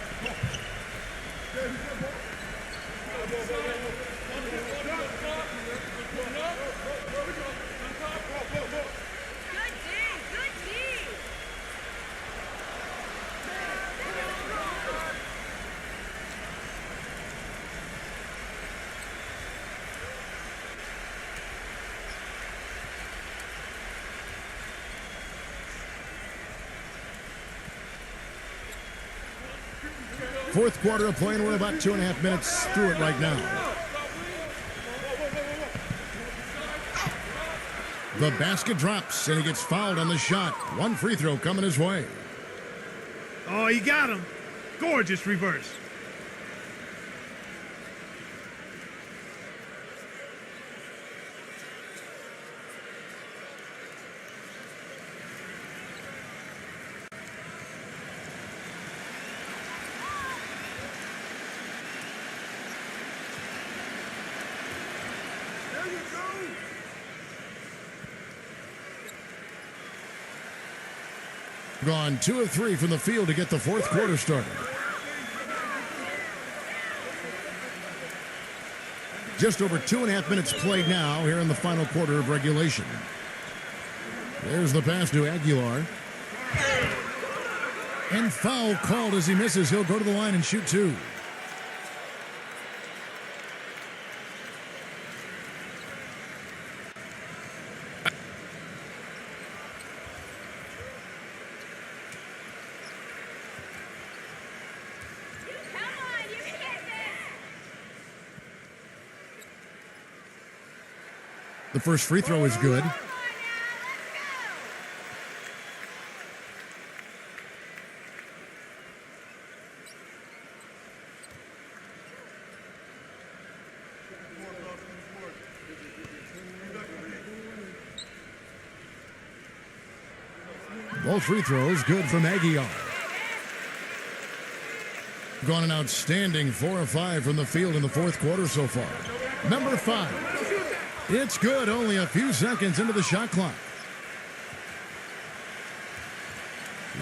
Fourth quarter of play, and we're about 2.5 minutes through it right now. The basket drops, and he gets fouled on the shot. One free throw coming his way. Oh, he got him. Gorgeous reverse. Gone 2 of 3 from the field to get the fourth quarter started. Just over 2.5 minutes played now here in the final quarter of regulation. There's the pass to Aguilar. And foul called as he misses. He'll go to the line and shoot 2. The first free throw is good. Both free throws good from Aguilar. Gone an outstanding 4 of 5 from the field in the fourth quarter so far. Number 5. It's good, only a few seconds into the shot clock.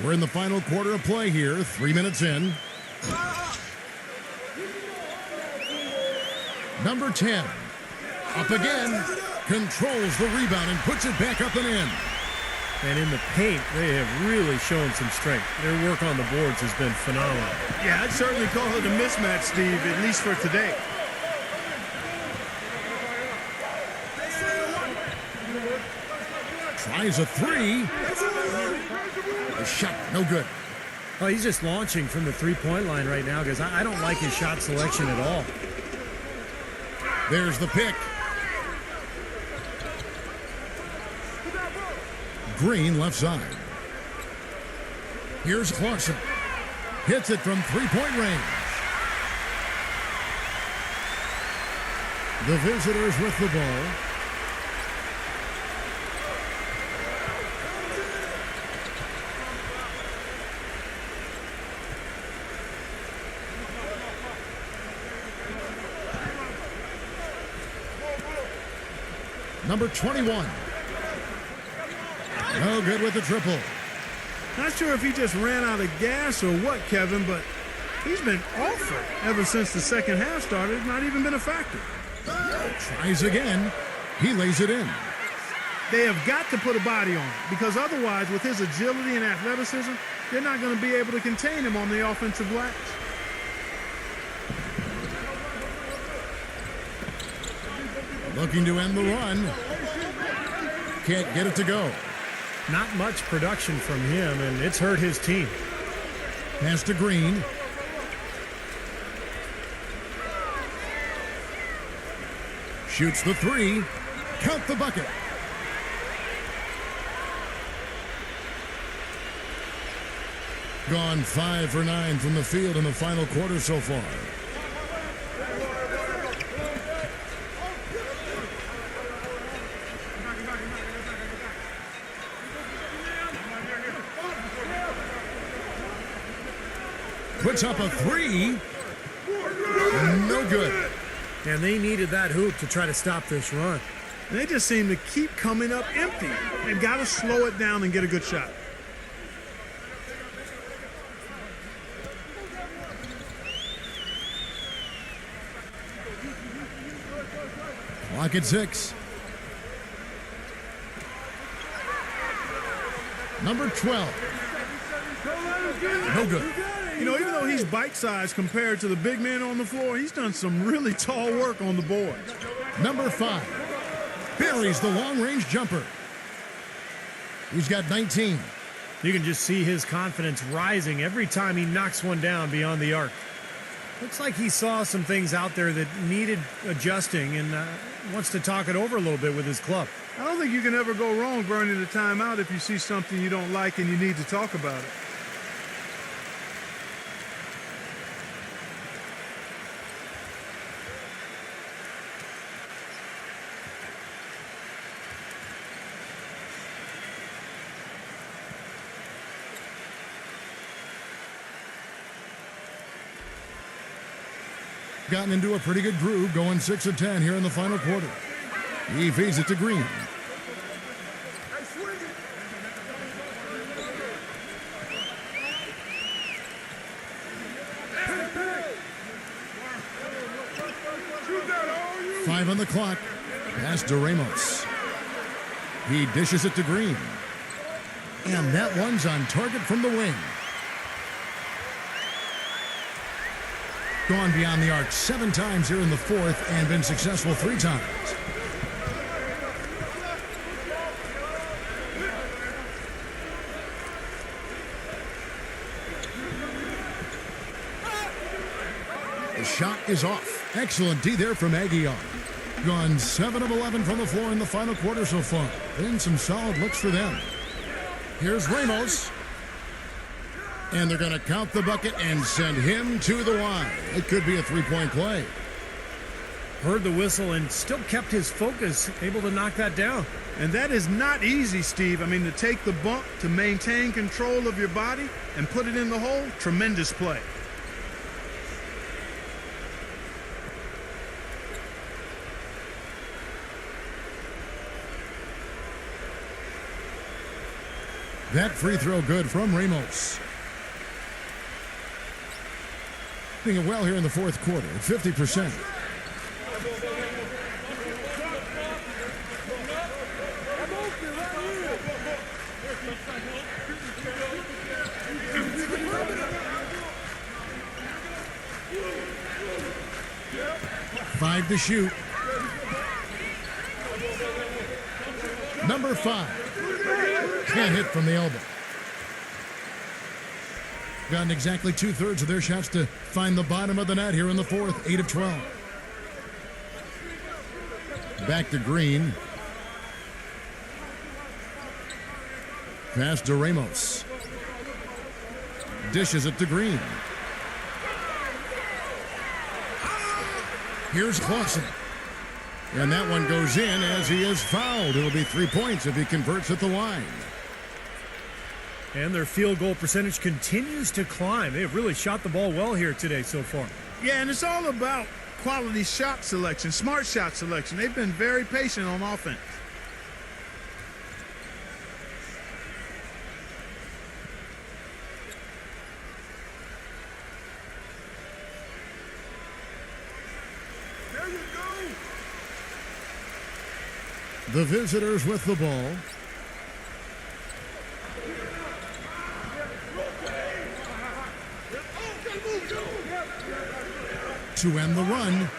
We're in the final quarter of play here, 3 minutes in. Number 10, up again, controls the rebound and puts it back up and in. And in the paint, they have really shown some strength. Their work on the boards has been phenomenal. Yeah, I'd certainly call it a mismatch, Steve, at least for today. Tries a 3. The shot, no good. Oh, he's just launching from the three-point line right now because I don't like his shot selection at all. There's the pick. Green left side. Here's Clarkson. Hits it from three-point range. The visitors with the ball. Number 21. No good with the triple. Not sure if he just ran out of gas or what, Kevin, but he's been awful ever since the second half started. Not even been a factor. Tries again. He lays it in. They have got to put a body on him because otherwise, with his agility and athleticism, they're not going to be able to contain him on the offensive glass. Looking to end the run. Can't get it to go. Not much production from him, and it's hurt his team. Pass to Green. Shoots the 3. Count the bucket. Gone 5 for 9 from the field in the final quarter so far. Puts up a 3. No good. And they needed that hoop to try to stop this run. And they just seem to keep coming up empty. They've got to slow it down and get a good shot. Clock at 6. Number 12. No good. You know, even though he's bite-sized compared to the big men on the floor, he's done some really tall work on the board. Number 5. Buries the long-range jumper. He's got 19. You can just see his confidence rising every time he knocks one down beyond the arc. Looks like he saw some things out there that needed adjusting and wants to talk it over a little bit with his club. I don't think you can ever go wrong burning a timeout if you see something you don't like and you need to talk about it. Gotten into a pretty good groove, going 6 of 10 here in the final quarter. He feeds it to Green. on the clock. Pass to Ramos. He dishes it to Green. And that one's on target from the wing. Gone beyond the arc 7 times here in the fourth and been successful 3 times. The shot is off. Excellent D there from Aguiar. Gone 7 of 11 from the floor in the final quarter so far. Been some solid looks for them. Here's Ramos. And they're going to count the bucket and send him to the line. It could be a 3-point play. Heard the whistle and still kept his focus, able to knock that down. And that is not easy, Steve. I mean, to take the bump, to maintain control of your body, and put it in the hole, tremendous play. That free throw good from Ramos. Doing it well here in the fourth quarter at 50%. Five to shoot. Number 5. Can't hit from the elbow. Gotten exactly 2/3 of their shots to find the bottom of the net here in the fourth. 8 of 12. Back to Green. Pass to Ramos. Dishes it to Green. Here's Clausen. And that one goes in as he is fouled. It'll be 3 points if he converts at the line. And their field goal percentage continues to climb. They've really shot the ball well here today so far. Yeah, and it's all about quality shot selection, smart shot selection. They've been very patient on offense. There you go. The visitors with the ball. To end the run.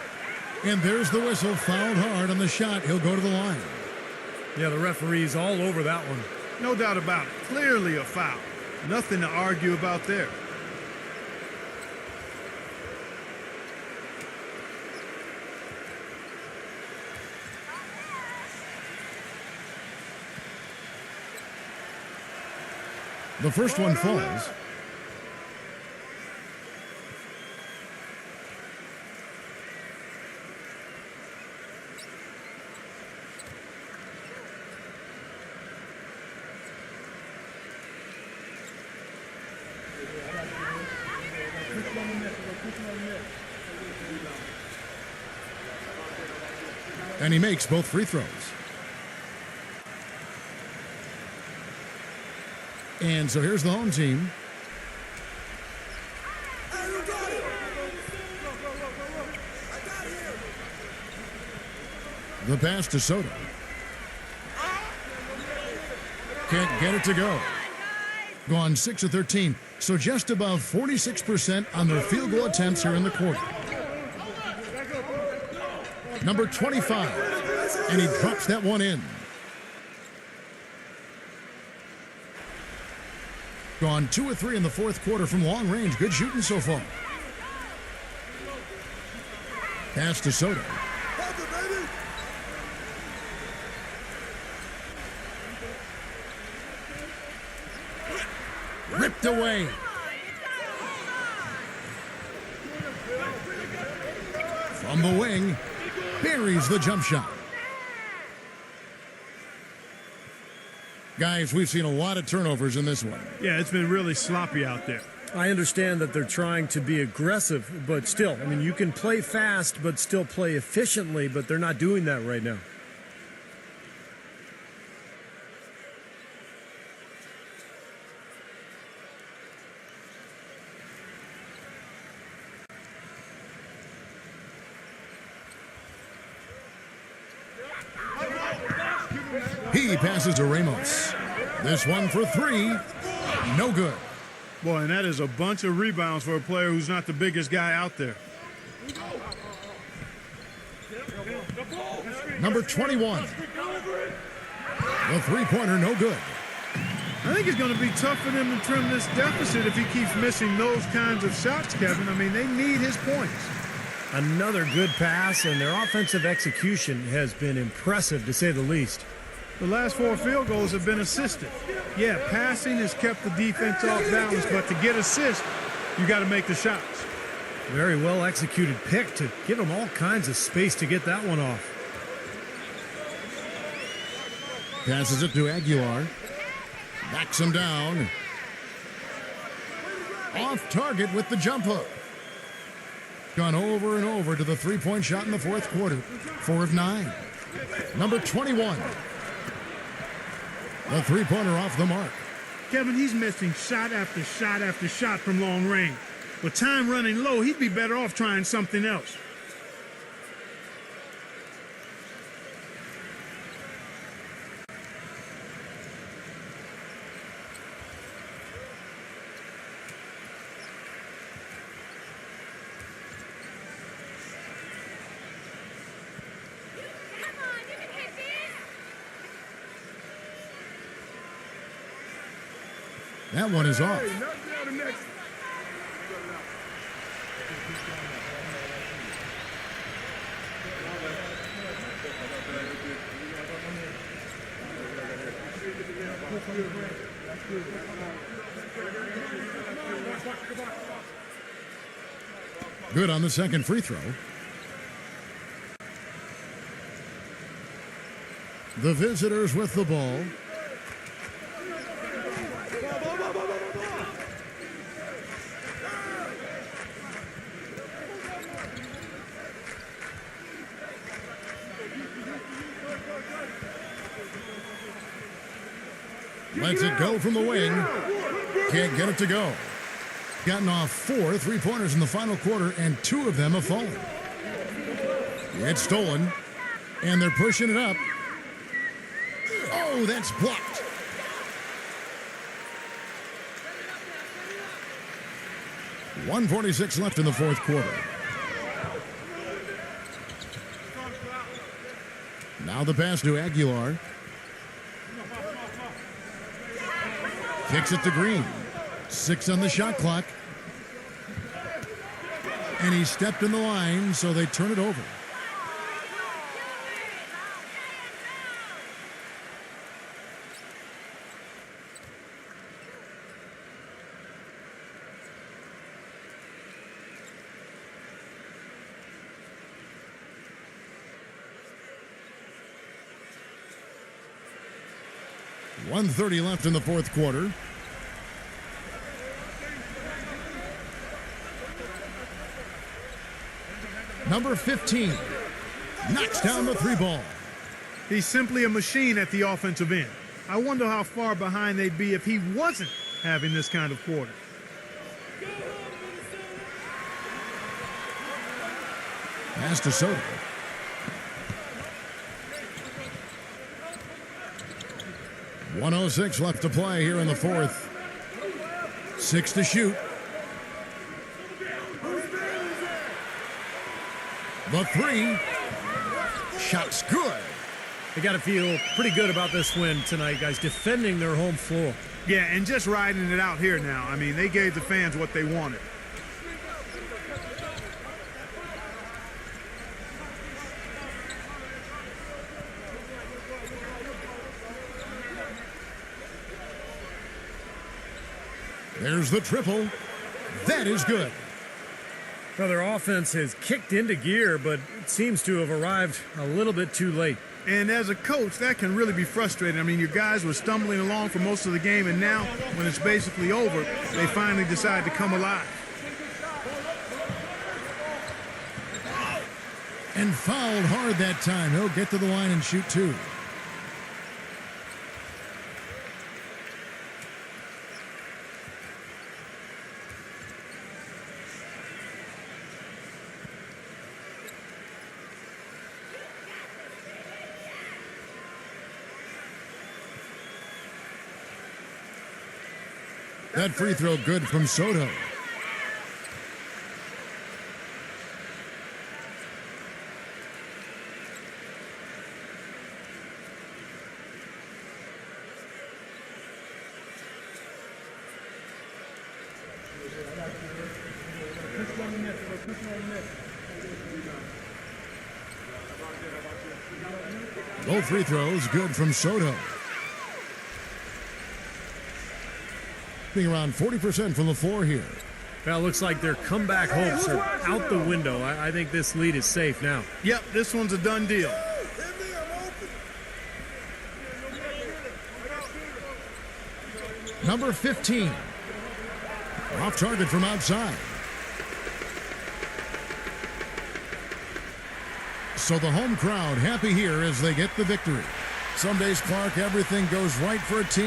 And there's the whistle. Fouled hard on the shot. He'll go to the line. Yeah, the referee's all over that one. No doubt about it. Clearly a foul. Nothing to argue about there. The first one falls. And he makes both free throws. And so here's the home team. The pass to Soto. Can't get it to go. Gone 6 of 13. So just above 46% on their field goal attempts here in the quarter. Number 25. And he drops that one in. Gone 2 of 3 in the fourth quarter from long range. Good shooting so far. Pass to Soto. Ripped away. From the wing, buries the jump shot. Guys, we've seen a lot of turnovers in this one. Yeah, it's been really sloppy out there. I understand that they're trying to be aggressive, but still, I mean, you can play fast, but still play efficiently, but they're not doing that right now. He passes to Ramos. This one for three. No good. Boy, and that is a bunch of rebounds for a player who's not the biggest guy out there. Number 21. The three-pointer, no good. I think it's going to be tough for them to trim this deficit if he keeps missing those kinds of shots, Kevin. I mean, they need his points. Another good pass, and their offensive execution has been impressive, to say the least. The last 4 field goals have been assisted. Yeah, passing has kept the defense off balance, but to get assists, you got to make the shots. Very well executed pick to give them all kinds of space to get that one off. Passes it to Aguilar. Backs him down. Off target with the jump hook. Gone over and over to the three-point shot in the fourth quarter. 4 of 9. Number 21. The three-pointer off the mark. Kevin, he's missing shot after shot after shot from long range. With time running low, he'd be better off trying something else. That one is off. Good on the second free throw. The visitors with the ball. Lets it go from the wing. Can't get it to go. Gotten off 4 three-pointers in the final quarter, and 2 of them have fallen. It's stolen, and they're pushing it up. Oh, that's blocked. .146 left in the fourth quarter. Now the pass to Aguilar. Kicks it to Green. 6 on the shot clock. And he stepped in the line, so they turn it over. .130 left in the fourth quarter. Number 15 knocks down the three ball. He's simply a machine at the offensive end. I wonder how far behind they'd be if he wasn't having this kind of quarter. Pass to Soto. .106 left to play here in the fourth. 6 to shoot. The 3. Shot's good. They got to feel pretty good about this win tonight, guys, defending their home floor. Yeah, and just riding it out here now. I mean, they gave the fans what they wanted. There's the triple. That is good. Well, their offense has kicked into gear, but it seems to have arrived a little bit too late. And as a coach, that can really be frustrating. I mean, your guys were stumbling along for most of the game, and now, when it's basically over, they finally decide to come alive. And fouled hard that time. He'll get to the line and shoot 2. That free throw good from Soto. Both free throws good from Soto. Being around 40% from the floor here. Well, it looks like their comeback hopes are out the window. I think this lead is safe now. Yep, this one's a done deal. Number 15. Off target from outside. So the home crowd happy here as they get the victory. Some days, Clark, everything goes right for a team.